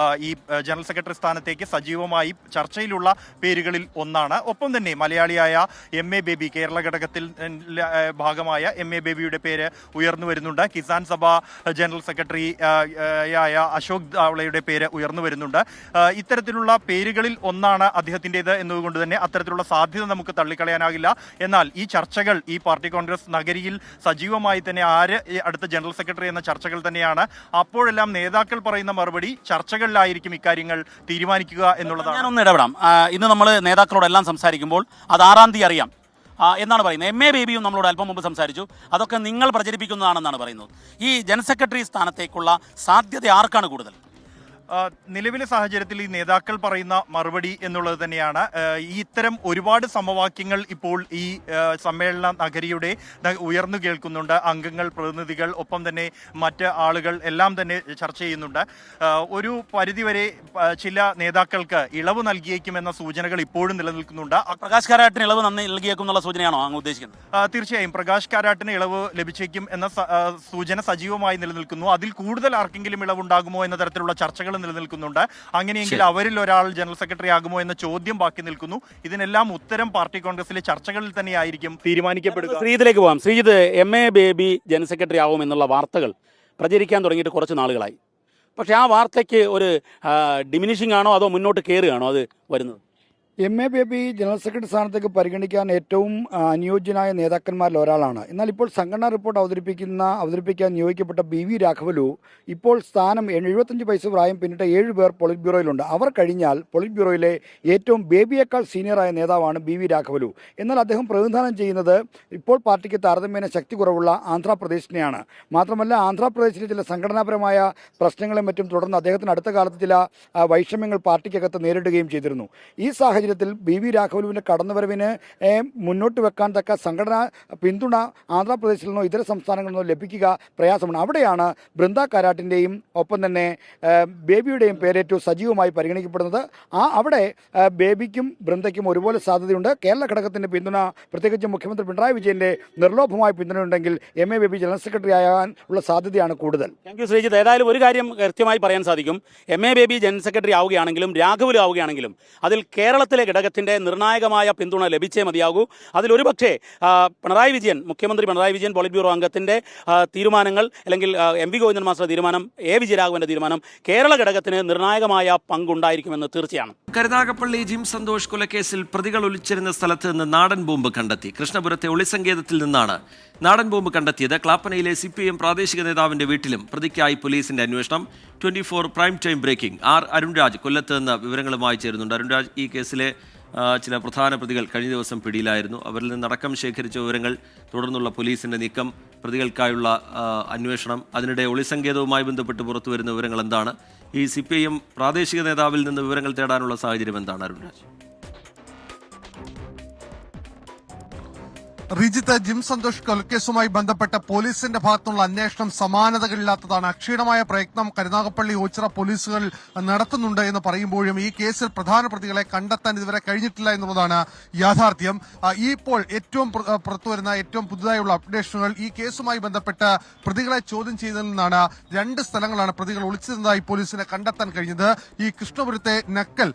ഈ ജനറൽ സെക്രട്ടറി സ്ഥാനത്തേക്ക് സജീവമായി ചർച്ചയിലുള്ള പേരുകളിൽ ഒന്നാണ്. ഒപ്പം തന്നെ മലയാളിയായ MA ബേബി, കേരള ഘടകത്തിൽ ഭാഗമായ MA ബേബിയുടെ പേര് ഉയർന്നു വരുന്നുണ്ട്. കിസാൻ സഭ ജനറൽ സെക്രട്ടറി ആയ അശോക് ധാവളയുടെ പേര് ഉയർന്നു വരുന്നുണ്ട്. ഇത്തരത്തിലുള്ള പേരുകളിൽ ഒന്നാണ് അദ്ദേഹത്തിൻ്റെത് എന്നതുകൊണ്ട് തന്നെ അത്തരത്തിലുള്ള സാധ്യത നമുക്ക് തള്ളിക്കളയാനാകില്ല. എന്നാൽ ഈ ചർച്ചകൾ ഈ പാർട്ടി കോൺഗ്രസ് നഗരിയിൽ സജീവമായി തന്നെ അടുത്ത ജനറൽ സെക്രട്ടറി എന്ന ചർച്ചകൾ തന്നെയാണ്. അപ്പോഴെല്ലാം നേതാക്കൾ പറയുന്ന മറുപടി ചർച്ചകളിലായിരിക്കും ഇക്കാര്യങ്ങൾ തീരുമാനിക്കുക എന്നുള്ളതാണ്. ഞാനൊന്ന് ഇടപെടാം. ഇന്ന് നമ്മൾ നേതാക്കളോടെല്ലാം സംസാരിക്കുമ്പോൾ അത് 6-ാം തീയതി അറിയാം എന്നാണ് പറയുന്നത്. MA ബേബിയും നമ്മളോട് അല്പം മുമ്പ് സംസാരിച്ചു. അതൊക്കെ നിങ്ങൾ പ്രചരിപ്പിക്കുന്നതാണെന്നാണ് പറയുന്നത്. ഈ ജനറൽ സെക്രട്ടറി സ്ഥാനത്തേക്കുള്ള സാധ്യത ആർക്കാണ് കൂടുതൽ? നിലവിലെ സാഹചര്യത്തിൽ ഈ നേതാക്കൾ പറയുന്ന മറുപടി എന്നുള്ളത് തന്നെയാണ്. ഇത്തരം ഒരുപാട് സമവാക്യങ്ങൾ ഇപ്പോൾ ഈ സമ്മേളന നഗരിയുടെ ഉയർന്നു കേൾക്കുന്നുണ്ട്. അംഗങ്ങൾ, പ്രതിനിധികൾ, ഒപ്പം തന്നെ മറ്റ് ആളുകൾ എല്ലാം തന്നെ ചർച്ച ചെയ്യുന്നുണ്ട്. ഒരു പരിധിവരെ ചില നേതാക്കൾക്ക് ഇളവ് നൽകിയേക്കുമെന്ന സൂചനകൾ ഇപ്പോഴും നിലനിൽക്കുന്നുണ്ട്. പ്രകാശ് കാരാട്ടിന് ഇളവ് നൽകിയേക്കും എന്നുള്ള സൂചനയാണോ അങ്ങ് ഉദ്ദേശിക്കുന്നത്? തീർച്ചയായും പ്രകാശ് കാരാട്ടിന് ഇളവ് ലഭിച്ചേക്കും എന്ന സൂചന സജീവമായി നിലനിൽക്കുന്നു. അതിൽ കൂടുതൽ ആർക്കെങ്കിലും ഇളവുണ്ടാകുമോ എന്ന തരത്തിലുള്ള ചർച്ചകൾ നിലനിൽക്കുന്നുണ്ട്. അങ്ങനെയെങ്കിൽ അവരിൽ ഒരാൾ ജനറൽ സെക്രട്ടറി ആകുമോ എന്ന ചോദ്യം ബാക്കി നിൽക്കുന്നു. ഇതിനെല്ലാം ഉത്തരം പാർട്ടി കോൺഗ്രസിലെ ചർച്ചകളിൽ തന്നെയായിരിക്കും തീരുമാനിക്കപ്പെടുക. ശ്രീജിത്തിലേക്ക് പോകാം. Sreejith, MA baby general secretary ആവും എന്നുള്ള വാർത്തകൾ പ്രചരിക്കാൻ തുടങ്ങിയിട്ട് കുറച്ച് നാളുകളായി. പക്ഷേ ആ വാർത്തയ്ക്ക് ഒരു ഡിമിനിഷിംഗ് ആണോ അതോ മുന്നോട്ട് കയറുകയാണോ അത് വരുന്നത്? MA ബേബി ജനറൽ സെക്രട്ടറി സ്ഥാനത്തേക്ക് പരിഗണിക്കാൻ ഏറ്റവും അനുയോജ്യനായ നേതാക്കന്മാരിൽ ഒരാളാണ്. എന്നാൽ ഇപ്പോൾ സംഘടനാ റിപ്പോർട്ട് അവതരിപ്പിക്കാൻ നിയോഗിക്കപ്പെട്ട BV രാഘവലു ഇപ്പോൾ സ്ഥാനം 75 വയസ്സ് പ്രായം പിന്നിട്ട 7 പേർ പൊളിറ്റ് ബ്യൂറോയിലുണ്ട്. അവർ കഴിഞ്ഞാൽ പൊളിറ്റ് ബ്യൂറോയിലെ ഏറ്റവും ബേബിയേക്കാൾ സീനിയറായ നേതാവാണ് BV രാഘവലു. എന്നാൽ അദ്ദേഹം പ്രതിനിധാനം ചെയ്യുന്നത് ഇപ്പോൾ പാർട്ടിക്ക് താരതമ്യേന ശക്തി കുറവുള്ള ആന്ധ്രാപ്രദേശിനെയാണ്. മാത്രമല്ല ആന്ധ്രാപ്രദേശിലെ ചില സംഘടനാപരമായ പ്രശ്നങ്ങളെ മറ്റും തുടർന്ന് അദ്ദേഹത്തിന് അടുത്ത കാലത്ത് ചില വൈഷമ്യങ്ങൾ പാർട്ടിക്കകത്ത് നേരിടുകയും ചെയ്തിരുന്നു. ഈ സാഹചര്യം BV രാഘവലുവിൻ്റെ കടന്നുവരവിന് മുന്നോട്ട് വെക്കാൻ തക്ക സംഘടനാ പിന്തുണ ആന്ധ്രാപ്രദേശിൽ നിന്നോ ഇതര സംസ്ഥാനങ്ങളിൽ നിന്നോ ലഭിക്കുക പ്രയാസമാണ്. അവിടെയാണ് ബൃന്ദ കാരാട്ടിൻ്റെയും ഒപ്പം തന്നെ ബേബിയുടെയും പേരേറ്റവും സജീവമായി പരിഗണിക്കപ്പെടുന്നത്. അവിടെ ബേബിക്കും ബൃന്ദയ്ക്കും ഒരുപോലെ സാധ്യതയുണ്ട്. കേരള ഘടകത്തിൻ്റെ പിന്തുണ, പ്രത്യേകിച്ച് മുഖ്യമന്ത്രി പിണറായി വിജയൻ്റെ നിർലോഭമായ പിന്തുണയുണ്ടെങ്കിൽ MA ബേബി ജനറൽ സെക്രട്ടറി ആകാൻ ഉള്ള സാധ്യതയാണ് കൂടുതൽ. Thank you Sreejith. ഏതായാലും ഒരു കാര്യം കൃത്യമായി പറയാൻ സാധിക്കും. MA ബേബി ജനറൽ സെക്രട്ടറി ആവുകയാണെങ്കിലും രാഘവലു ആവുകയാണെങ്കിലും അതിൽ കേരളത്തിലെ ഘടകത്തിന്റെ നിർണായകമായ പിന്തുണ ലഭിച്ചേ മതിയാകൂ. അതിലൊരു പക്ഷേ മുഖ്യമന്ത്രി പിണറായി വിജയൻ പോളിറ്റ് ബ്യൂറോ അംഗത്തിന്റെ തീരുമാനങ്ങൾ അല്ലെങ്കിൽ MV ഗോവിന്ദൻ മാസ്റ്ററുടെ തീരുമാനം, വിജയരാഘവന്റെ തീരുമാനം കേരള ഘടകത്തിന് നിർണായകമായ പങ്കുണ്ടായിരിക്കുമെന്ന് തീർച്ചയാണ്. കരുനാഗപ്പള്ളി ജിം സന്തോഷ് കൊലക്കേസിൽ പ്രതികൾ ഒളിച്ചിരുന്ന സ്ഥലത്ത് നിന്ന് നാടൻ ബോംബ് കണ്ടെത്തി. കൃഷ്ണപുരത്തെ ഒളിസങ്കേതത്തിൽ നിന്നാണ് നാടൻ ബോംബ് കണ്ടെത്തിയത്. ക്ലാപ്പനയിലെ CPM പ്രാദേശിക നേതാവിന്റെ വീട്ടിലും പ്രതിക്കായി പോലീസിന്റെ അന്വേഷണം. 24 പ്രൈം ടൈം ബ്രേക്കിംഗ്. അരുൺരാജ് കൊല്ലത്ത് നിന്ന് വിവരങ്ങളുമായി ചേരുന്നുണ്ട്. അരുൺരാജ്, ഈ കേസിലെ ചില പ്രധാന പ്രതികൾ കഴിഞ്ഞ ദിവസം പിടിയിലായിരുന്നു. അവരിൽ നിന്നടക്കം ശേഖരിച്ച വിവരങ്ങൾ, തുടർന്നുള്ള പോലീസിന്റെ നീക്കം, പ്രതികൾക്കായുള്ള അന്വേഷണം, അതിനിടെ ഒളിസങ്കേതവുമായി ബന്ധപ്പെട്ട് പുറത്തു വരുന്ന വിവരങ്ങൾ എന്താണ്? ഈ CPM പ്രാദേശിക നേതാവിൽ നിന്ന് വിവരങ്ങൾ തേടാനുള്ള സാഹചര്യം എന്താണ് അരുൺരാജ്? റിജിത്ത്, ജിം സന്തോഷ് കൊലക്കേസുമായി ബന്ധപ്പെട്ട പോലീസിന്റെ ഭാഗത്തുള്ള അന്വേഷണം സമാനതകളില്ലാത്തതാണ്. ക്ഷീണമായ പ്രയത്നം കരുനാഗപ്പള്ളി ഓച്ചിറ പോലീസുകൾ നടത്തുന്നുണ്ട് എന്ന് പറയുമ്പോഴും ഈ കേസിൽ പ്രധാന പ്രതികളെ കണ്ടെത്താൻ ഇതുവരെ കഴിഞ്ഞിട്ടില്ല എന്നുള്ളതാണ് യാഥാർത്ഥ്യം. ഇപ്പോൾ ഏറ്റവും പുറത്തുവരുന്ന ഏറ്റവും പുതുതായുള്ള അപ്ഡേഷനുകൾ ഈ കേസുമായി ബന്ധപ്പെട്ട് പ്രതികളെ ചോദ്യം ചെയ്തതിൽ നിന്നാണ്. 2 സ്ഥലങ്ങളാണ് പ്രതികൾ ഒളിച്ചിരുന്നതായി പോലീസിനെ കണ്ടെത്താൻ കഴിഞ്ഞത്. ഈ കൃഷ്ണപുരത്തെ നക്കൽ,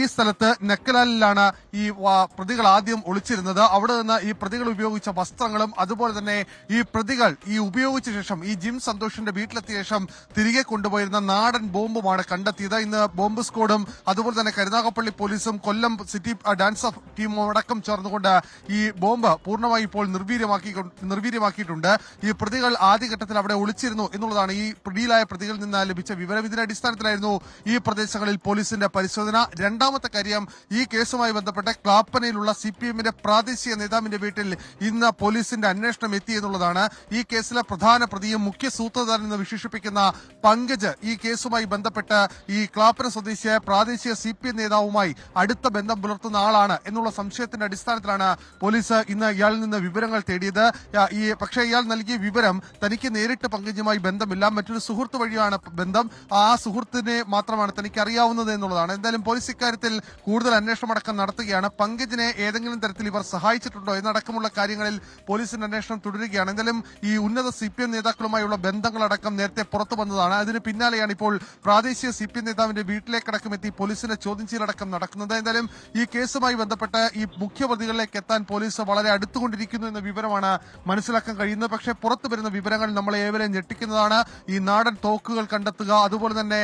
ഈ സ്ഥലത്ത് നക്കലാലിലാണ് ഈ പ്രതികൾ ആദ്യം ഒളിച്ചിരുന്നത്. അവിടെ നിന്ന് ഈ പ്രതികൾ ഉപയോഗിച്ച വസ്ത്രങ്ങളും അതുപോലെ തന്നെ ഈ പ്രതികൾ ഉപയോഗിച്ച ശേഷം ഈ ജിം സന്തോഷിന്റെ വീട്ടിലെത്തിയ ശേഷം തിരികെ കൊണ്ടുപോയിരുന്ന നാടൻ ബോംബുമാണ് കണ്ടെത്തിയത്. ഇന്ന് ബോംബ് സ്ക്വാഡും അതുപോലെ തന്നെ കരുനാഗപ്പള്ളി പോലീസും കൊല്ലം സിറ്റി ഡാൻസ് ടീമും അടക്കം ചേർന്നുകൊണ്ട് ഈ ബോംബ് പൂർണ്ണമായി ഇപ്പോൾ നിർവീര്യമാക്കിയിട്ടുണ്ട്. ഈ പ്രതികൾ ആദ്യഘട്ടത്തിൽ അവിടെ ഒളിച്ചിരുന്നു എന്നുള്ളതാണ് ഈ പിടിയിലായ പ്രതികളിൽ നിന്ന് ലഭിച്ച വിവരം. ഇതിന്റെ അടിസ്ഥാനത്തിലായിരുന്നു ഈ പ്രദേശങ്ങളിൽ പോലീസിന്റെ പരിശോധന. രണ്ടാമത്തെ കാര്യം, ഈ കേസുമായി ബന്ധപ്പെട്ട് ക്ലാപ്പനയിലുള്ള CPMന്റെ പ്രാദേശിക നേതാവിന്റെ വീട്ടിൽ ഇന്ന് പോലീസിന്റെ അന്വേഷണം എത്തി എന്നുള്ളതാണ്. ഈ കേസിലെ പ്രധാന പ്രതിയും മുഖ്യ സൂത്രധാരൻ എന്ന് വിശേഷിപ്പിക്കുന്ന പങ്കജ് ഈ കേസുമായി ബന്ധപ്പെട്ട് ഈ ക്ലാപ്പന സ്വദേശിയായ പ്രാദേശിക CPM നേതാവുമായി അടുത്ത ബന്ധം പുലർത്തുന്ന ആളാണ് എന്നുള്ള സംശയത്തിന്റെ അടിസ്ഥാനത്തിലാണ് പോലീസ് ഇന്ന് ഇയാളിൽ നിന്ന് വിവരങ്ങൾ തേടിയത്. പക്ഷേ ഇയാൾ നൽകിയ വിവരം തനിക്ക് നേരിട്ട് പങ്കജുമായി ബന്ധമില്ല, മറ്റൊരു സുഹൃത്ത് വഴിയാണ് ബന്ധം, ആ സുഹൃത്തിനെ മാത്രമാണ് തനിക്ക് അറിയാവുന്നത് എന്നുള്ളതാണ്. എന്തായാലും പോലീസ് ഇക്കാര്യത്തിൽ കൂടുതൽ അന്വേഷണം അടക്കം നടത്തുകയാണ്. പങ്കജിനെ ഏതെങ്കിലും തരത്തിൽ ഇവർ സഹായിച്ചിട്ടുണ്ടോ എന്നടക്കമുള്ള കാര്യങ്ങളിൽ പോലീസിന്റെ അന്വേഷണം തുടരുകയാണ്. എന്തായാലും ഈ ഉന്നത CPM നേതാക്കളുമായുള്ള ബന്ധങ്ങളടക്കം നേരത്തെ പുറത്തു വന്നതാണ്. അതിന് പിന്നാലെയാണ് ഇപ്പോൾ പ്രാദേശിക CPM നേതാവിന്റെ വീട്ടിലേക്കടക്കം എത്തി പോലീസിന്റെ ചോദ്യം ചെയ്യലടക്കം നടക്കുന്നത്. എന്തായാലും ഈ കേസുമായി ബന്ധപ്പെട്ട് ഈ മുഖ്യപ്രതികളിലേക്ക് എത്താൻ പോലീസ് വളരെ അടുത്തുകൊണ്ടിരിക്കുന്നു എന്ന വിവരമാണ് മനസ്സിലാക്കാൻ കഴിയുന്നത്. പക്ഷേ പുറത്തു വരുന്ന വിവരങ്ങൾ നമ്മളെ ഏവരെയും ഞെട്ടിക്കുന്നതാണ്. ഈ നാടൻ തോക്കുകൾ കണ്ടെത്തുക, അതുപോലെ തന്നെ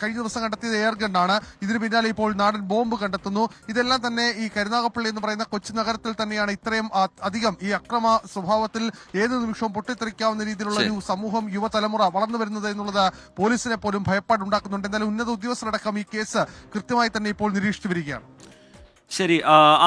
കഴിഞ്ഞ ദിവസം കണ്ടെത്തിയത് എയർ ഗണ്ണാണ്. ഇതിന് പിന്നാലെ ഇപ്പോൾ നാടൻ ബോംബ് കണ്ടെത്തുന്നു. ഇതെല്ലാം തന്നെ ഈ കരുനാഗപ്പള്ളി എന്ന് പറയുന്ന കൊച്ചു നഗരത്തിൽ തന്നെയാണ് ഇത്രയും അധികം ഈ അക്രമ സ്വഭാവത്തിൽ ഏത് നിമിഷവും പൊട്ടിത്തെറിക്കാവുന്ന രീതിയിലുള്ള ഒരു സമൂഹം, യുവതലമുറ വളർന്നു വരുന്നത് എന്നുള്ളത് പോലീസിനെ പോലും ഭയപ്പാടുണ്ടാക്കുന്നുണ്ട്. എന്തായാലും ഉന്നത ഉദ്യോഗസ്ഥരടക്കം ഈ കേസ് കൃത്യമായി തന്നെ ഇപ്പോൾ നിരീക്ഷിച്ചു വരികയാണ്. ശരി,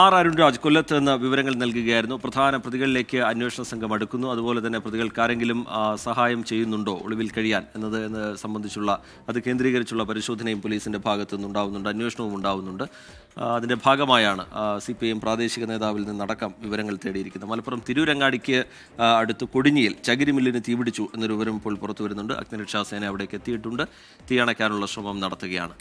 ആർ അരുൺരാജ് കൊല്ലത്ത് നിന്ന് വിവരങ്ങൾ നൽകുകയായിരുന്നു. പ്രധാന പ്രതികളിലേക്ക് അന്വേഷണ സംഘം അടുക്കുന്നു. അതുപോലെ തന്നെ പ്രതികൾക്കാരെങ്കിലും സഹായം ചെയ്യുന്നുണ്ടോ ഒളിവിൽ കഴിയാൻ എന്നത് സംബന്ധിച്ചുള്ള അത് കേന്ദ്രീകരിച്ചുള്ള പരിശോധനയും പോലീസിന്റെ ഭാഗത്തു നിന്നുണ്ടാവുന്നുണ്ട്, അന്വേഷണവും ഉണ്ടാവുന്നുണ്ട്. അതിന്റെ ഭാഗമായാണ് CPIM പ്രാദേശിക നേതാവിൽ നിന്നടക്കം വിവരങ്ങൾ തേടിയിരിക്കുന്നത്. മലപ്പുറം തിരൂരങ്ങാടിക്ക് അടുത്ത് കൊടിഞ്ഞിയിൽ ചകിരി മില്ലിന് തീപിടിച്ചു എന്നൊരു വിവരം ഇപ്പോൾ പുറത്തു വരുന്നുണ്ട്. അഗ്നിരക്ഷാസേന അവിടേക്ക് എത്തിയിട്ടുണ്ട്. തീയണയ്ക്കാനുള്ള ശ്രമം നടത്തുകയാണ്.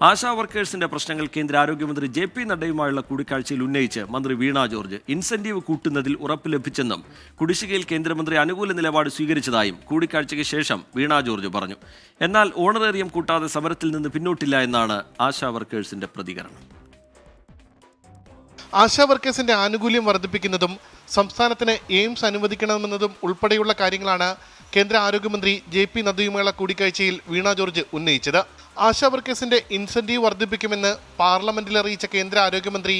ആശാ വർക്കേഴ്സിന്റെ പ്രശ്നങ്ങൾ കേന്ദ്ര ആരോഗ്യമന്ത്രി JP നഡ്ഡയുമായുള്ള കൂടിക്കാഴ്ചയിൽ ഉന്നയിച്ച് മന്ത്രി വീണ ജോർജ് ഇൻസെന്റീവ് കൂട്ടുന്നതിൽ ഉറപ്പ് ലഭിച്ചെന്നും കുടിശ്ശികയിൽ കേന്ദ്രമന്ത്രി അനുകൂല നിലപാട് സ്വീകരിച്ചതായും കൂടിക്കാഴ്ചയ്ക്ക് ശേഷം വീണ ജോർജ് പറഞ്ഞു. എന്നാൽ ഓണറേറിയം കൂട്ടാതെ സമരത്തിൽ നിന്ന് പിന്നോട്ടില്ല എന്നാണ് ആശാ വർക്കേഴ്സിന്റെ പ്രതികരണം. ആശാ വർക്കേഴ്സിന്റെ ആനുകൂല്യം വർദ്ധിപ്പിക്കുന്നതും സംസ്ഥാനത്തിന് എയിംസ് അനുവദിക്കണമെന്നതും ഉൾപ്പെടെയുള്ള കാര്യങ്ങളാണ് കേന്ദ്ര ആരോഗ്യമന്ത്രി JP നദ്ദയുമായുള്ള കൂടിക്കാഴ്ചയിൽ വീണ ജോർജ് ഉന്നയിച്ചത്. ആശാ വർക്കേഴ്സിന്റെ ഇൻസെന്റീവ് വർദ്ധിപ്പിക്കുമെന്ന് പാർലമെന്റിൽ അറിയിച്ച കേന്ദ്ര ആരോഗ്യമന്ത്രി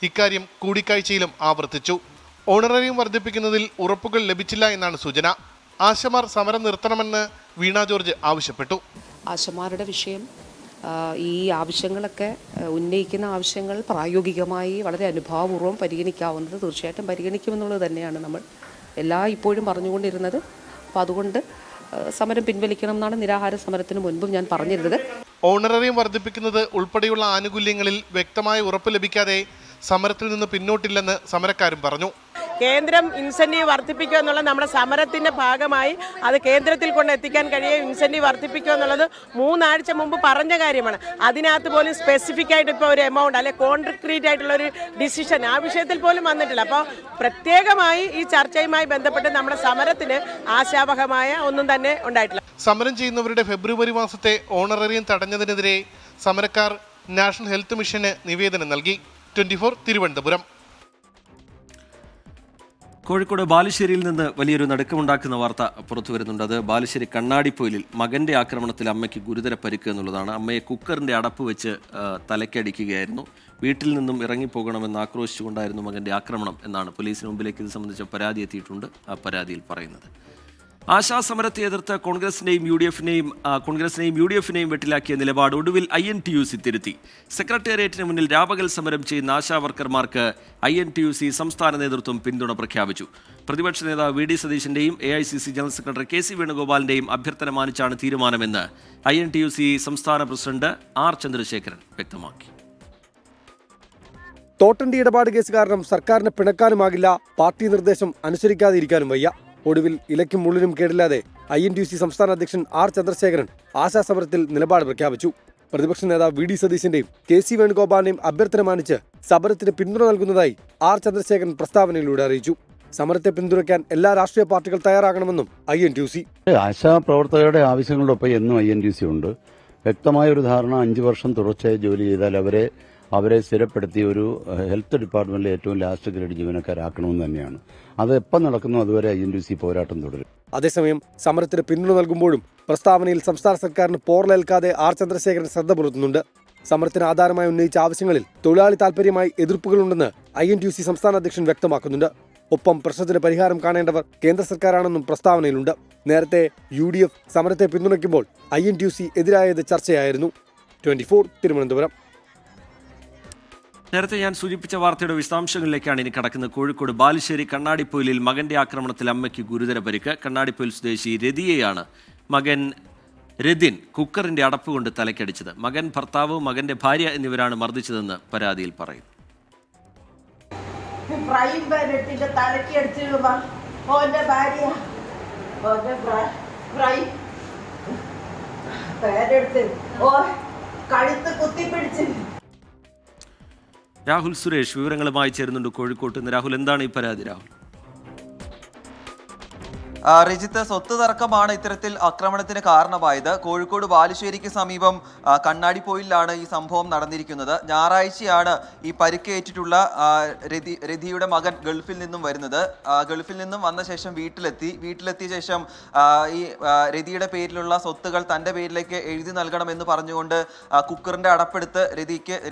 ഇക്കാര്യം കൂടിക്കാഴ്ചയിലും ആവർത്തിച്ചു. ഓണറേറിയം വർദ്ധിപ്പിക്കുന്നതിൽ ഉറപ്പുകൾ ലഭിച്ചില്ല എന്നാണ് സൂചന. ആശമാർ സമരം നിർത്തണമെന്ന് വീണ ജോർജ് ആവശ്യപ്പെട്ടു. ആശമാരുടെ വിഷയം, ഈ ആവശ്യങ്ങളൊക്കെ ഉന്നയിക്കുന്ന ആവശ്യങ്ങൾ പ്രായോഗികമായി വളരെ അനുഭാവപൂർവ്വം പരിഗണിക്കാവുന്നത് തീർച്ചയായിട്ടും പരിഗണിക്കുമെന്നുള്ളത് തന്നെയാണ് നമ്മൾ ഇപ്പോഴും പറഞ്ഞുകൊണ്ടിരുന്നത്. അപ്പോൾ അതുകൊണ്ട് സമരം പിൻവലിക്കണം എന്നാണ് നിരാഹാര സമരത്തിന് മുൻപും ഞാൻ പറഞ്ഞിരുന്നത്. ഓണറേറിയം വർദ്ധിപ്പിക്കുന്നത് ഉൾപ്പെടെയുള്ള ആനുകൂല്യങ്ങളിൽ വ്യക്തമായ ഉറപ്പ് ലഭിക്കാതെ സമരത്തിൽ നിന്ന് പിന്നോട്ടില്ലെന്ന് സമരക്കാരും പറഞ്ഞു. കേന്ദ്രം ഇൻസെന്റീവ് വർദ്ധിപ്പിക്കുക എന്നുള്ള നമ്മുടെ സമരത്തിന്റെ ഭാഗമായി അത് കേന്ദ്രത്തിൽ കൊണ്ട് എത്തിക്കാൻ കഴിയും. ഇൻസെന്റീവ് വർദ്ധിപ്പിക്കുക എന്നുള്ളത് 3 ആഴ്ച മുമ്പ് പറഞ്ഞ കാര്യമാണ്. അതിനകത്ത് പോലും സ്പെസിഫിക് ആയിട്ട് ഇപ്പോൾ ഒരു എമൗണ്ട് അല്ലെ കോൺക്രീറ്റ് ആയിട്ടുള്ള ഒരു ഡിസിഷൻ ആ വിഷയത്തിൽ പോലും വന്നിട്ടില്ല. അപ്പോൾ പ്രത്യേകമായി ഈ ചർച്ചയുമായി ബന്ധപ്പെട്ട് നമ്മുടെ സമരത്തിന് ആശാവഹമായ ഒന്നും തന്നെ ഉണ്ടായിട്ടില്ല. സമരം ചെയ്യുന്നവരുടെ ഫെബ്രുവരി മാസത്തെ ഓണറേറിയം തടഞ്ഞതിനെതിരെ സമരക്കാർ നാഷണൽ ഹെൽത്ത് മിഷന് നിവേദനം നൽകി. 24 തിരുവനന്തപുരം. കോഴിക്കോട് ബാലുശ്ശേരിയിൽ നിന്ന് വലിയൊരു നടുക്കമുണ്ടാക്കുന്ന വാർത്ത പുറത്തു വരുന്നുണ്ട്. അത് ബാലുശ്ശേരി കണ്ണാടിപ്പൊയിലിൽ മകന്റെ ആക്രമണത്തിൽ അമ്മയ്ക്ക് ഗുരുതര പരിക്ക് എന്നുള്ളതാണ്. അമ്മയെ കുക്കറിന്റെ അടപ്പ് വെച്ച് തലക്കടിക്കുകയായിരുന്നു. വീട്ടിൽ നിന്നും ഇറങ്ങിപ്പോകണമെന്ന് ആക്രോശിച്ചുകൊണ്ടായിരുന്നു മകന്റെ ആക്രമണം എന്നാണ് പോലീസിന് മുമ്പിലേക്ക് ഇത് സംബന്ധിച്ച പരാതി എത്തിയിട്ടുണ്ട്. ആ പരാതിയിൽ പറയുന്നത് ആശാ സമരത്തെ എതിർത്ത് കോൺഗ്രസിനെയും യു ഡി എഫിനെയും വെട്ടിലാക്കിയ നിലപാട് ഒടുവിൽ INTUC തിരുത്തി. സെക്രട്ടേറിയറ്റിന് മുന്നിൽ രാപകൽ സമരം ചെയ്യുന്ന ആശാ വർക്കർമാർക്ക് INTUC സംസ്ഥാന നേതൃത്വം പിന്തുണ പ്രഖ്യാപിച്ചു. പ്രതിപക്ഷ നേതാവ് VD സതീശന്റെയും AICC general secretary KC വേണുഗോപാലിന്റെയും അഭ്യർത്ഥന മാനിച്ചാണ് തീരുമാനമെന്ന് INTUC സംസ്ഥാന പ്രസിഡന്റ് R ചന്ദ്രശേഖരൻ വ്യക്തമാക്കി. തോട്ടണ്ടി ഇടപാട് കേസ് കാരണം സർക്കാരിനെ പിണക്കാനുമാകില്ല, പാർട്ടി നിർദ്ദേശം അനുസരിക്കാതിരിക്കാനും വയ്യ. ഒടുവിൽ ഇലയ്ക്കും മുള്ളിനും കേടില്ലാതെ INTUC സംസ്ഥാന അധ്യക്ഷൻ R ചന്ദ്രശേഖരൻ ആശാ സമരത്തിൽ നിലപാട് പ്രഖ്യാപിച്ചു. പ്രതിപക്ഷ നേതാവ് VD സതീശന്റെയും KC വേണുഗോപാലിന്റെയും അഭ്യർത്ഥന മാനിച്ച് സമരത്തിന് പിന്തുണ നൽകുന്നതായി R ചന്ദ്രശേഖരൻ പ്രസ്താവനയിലൂടെ അറിയിച്ചു. സമരത്തെ പിന്തുണയ്ക്കാൻ എല്ലാ രാഷ്ട്രീയ പാർട്ടികൾ തയ്യാറാകണമെന്നും INTUC. ആശാ പ്രവർത്തകരുടെ ആവശ്യങ്ങളോടൊപ്പം എന്നും INTUC ഉണ്ട്. വ്യക്തമായ ഒരു ധാരണ 5 വർഷം തുടർച്ചയായി ജോലി ചെയ്താൽ അവരെ സ്ഥിരപ്പെടുത്തി ഒരു ഹെൽത്ത് ഡിപ്പാർട്ട്മെന്റിലെ ഏറ്റവും ലാസ്റ്റ് ഗ്രേഡ് ജീവനക്കാരാക്കണമെന്ന് തന്നെയാണ്. അത് എപ്പോൾ നടക്കുന്നു അതുവരെ INTUC പോരാട്ടം തുടരും. അതേസമയം സമരത്തിന് പിന്തുണ നൽകുമ്പോഴും പ്രസ്താവനയിൽ സംസ്ഥാന സർക്കാരിന് പോറലേൽക്കാതെ R ചന്ദ്രശേഖരൻ ശ്രദ്ധ പുലർത്തുന്നുണ്ട്. സമരത്തിന് ആധാരമായി ഉന്നയിച്ച ആവശ്യങ്ങളിൽ തൊഴിലാളി താൽപര്യമായി എതിർപ്പുകളുണ്ടെന്ന് INTUC സംസ്ഥാന അധ്യക്ഷൻ വ്യക്തമാക്കുന്നുണ്ട്. ഒപ്പം പ്രശ്നത്തിന് പരിഹാരം കാണേണ്ടവർ കേന്ദ്ര സർക്കാരാണെന്നും പ്രസ്താവനയിലുണ്ട്. നേരത്തെ UDF സമരത്തെ പിന്തുണയ്ക്കുമ്പോൾ INTUC എതിരായത് ചർച്ചയായിരുന്നു. 24 തിരുവനന്തപുരം. നേരത്തെ ഞാൻ സൂചിപ്പിച്ച വാർത്തയുടെ വിശദാംശങ്ങളിലേക്കാണ് ഇനി കടക്കുന്നത്. കോഴിക്കോട് ബാലുശ്ശേരി കണ്ണാടിപ്പൊയിലിൽ മകന്റെ ആക്രമണത്തിൽ അമ്മയ്ക്ക് ഗുരുതര പരിക്ക്. കണ്ണാടിപ്പൊയിൽ സ്വദേശി രതിയെയാണ് മകൻ രതിൻ കുക്കറിന്റെ അടപ്പ് കൊണ്ട് തലക്കടിച്ചത്. മകൻ, ഭർത്താവ്, മകന്റെ ഭാര്യ എന്നിവരാണ് മർദ്ദിച്ചതെന്ന് പരാതിയിൽ പറയുന്നു. രാഹുൽ സുരേഷ് വിവരങ്ങളുമായി ചേരുന്നുണ്ട് കോഴിക്കോട്ട് നിന്ന്. രാഹുൽ, എന്താണ് ഈ പരാതി? രാഹുൽ, റിജിത്ത്, സ്വത്ത് തർക്കമാണ് ഇത്തരത്തിൽ ആക്രമണത്തിന് കാരണമായത്. കോഴിക്കോട് ബാലുശ്ശേരിക്ക് സമീപം കണ്ണാടിപ്പൊയിലാണ് ഈ സംഭവം നടന്നിരിക്കുന്നത്. ഞായറാഴ്ചയാണ് ഈ പരിക്കേറ്റിട്ടുള്ള രതിയുടെ മകൻ ഗൾഫിൽ നിന്നും വരുന്നത്. ഗൾഫിൽ നിന്നും വന്ന ശേഷം വീട്ടിലെത്തിയ ശേഷം ഈ രതിയുടെ പേരിലുള്ള സ്വത്തുകൾ തൻ്റെ പേരിലേക്ക് എഴുതി നൽകണമെന്ന് പറഞ്ഞുകൊണ്ട് കുക്കറിന്റെ അടപ്പെടുത്ത്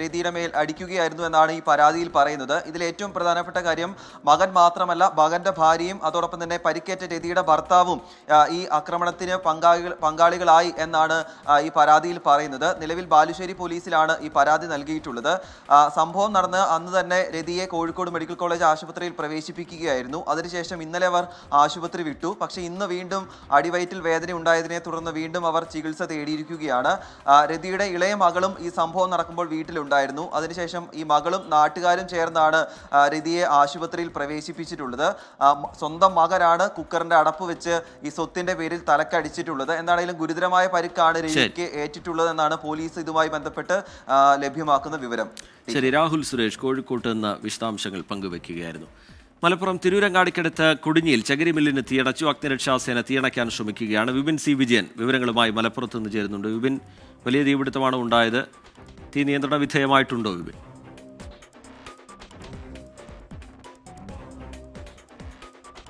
രതിയുടെ മേൽ അടിക്കുകയായിരുന്നു എന്നാണ് ഈ പരാതിയിൽ പറയുന്നത്. ഇതിൽ ഏറ്റവും പ്രധാനപ്പെട്ട കാര്യം മകൻ മാത്രമല്ല, മകന്റെ ഭാര്യയും അതോടൊപ്പം തന്നെ പരിക്കേറ്റ രതിയുടെ ഭർത്താവും ഈ ആക്രമണത്തിന് പങ്കാളികളായി എന്നാണ് ഈ പരാതിയിൽ പറയുന്നത്. നിലവിൽ ബാലുശ്ശേരി പോലീസിലാണ് ഈ പരാതി നൽകിയിട്ടുള്ളത്. സംഭവം നടന്ന് അന്ന് തന്നെ രതിയെ കോഴിക്കോട് മെഡിക്കൽ കോളേജ് ആശുപത്രിയിൽ പ്രവേശിപ്പിക്കുകയായിരുന്നു. അതിനുശേഷം ഇന്നലെ അവർ ആശുപത്രി വിട്ടു. പക്ഷേ ഇന്ന് വീണ്ടും അടിവയറ്റിൽ വേദന ഉണ്ടായതിനെ തുടർന്ന് വീണ്ടും അവർ ചികിത്സ തേടിയിരിക്കുകയാണ്. രതിയുടെ ഇളയ മകളും ഈ സംഭവം നടക്കുമ്പോൾ വീട്ടിലുണ്ടായിരുന്നു. അതിനുശേഷം ഈ മകളും നാട്ടുകാരും ചേർന്നാണ് രതിയെ ആശുപത്രിയിൽ പ്രവേശിപ്പിച്ചിട്ടുള്ളത്. സ്വന്തം മകനാണ് കുക്കറിന്റെ അടപ്പ് വെച്ച് ഈ സ്വത്തിന്റെ പേരിൽ തലക്കടിച്ചിട്ടുള്ളത്. എന്താണെങ്കിലും ഗുരുതരമായ പരിക്കാണ് രതിക്ക് ഏറ്റിട്ടുള്ളത് എന്നാണ് പോലീസ് ഇതുമായി ബന്ധപ്പെട്ട് ലഭ്യമാക്കുന്ന വിവരം. ശരി, രാഹുൽ സുരേഷ് കോഴിക്കോട്ട് നിന്ന് വിശദാംശങ്ങൾ പങ്കുവെക്കുകയായിരുന്നു. മലപ്പുറം തിരൂരങ്ങാടിക്കടുത്ത് കൊടിഞ്ഞിയിൽ ചകിരി മില്ലിന് തീയണച്ചു. അഗ്നിരക്ഷാസേന തീയണയ്ക്കാൻ ശ്രമിക്കുകയാണ്. വിപിൻ സി വിജയൻ വിവരങ്ങളുമായി മലപ്പുറത്ത് നിന്ന് ചേരുന്നുണ്ട്. വിപിൻ, വലിയ തീപിടുത്തമാണ് ഉണ്ടായത്. തീ നിയന്ത്രണ വിധേയമായിട്ടുണ്ടോ വിപിൻ?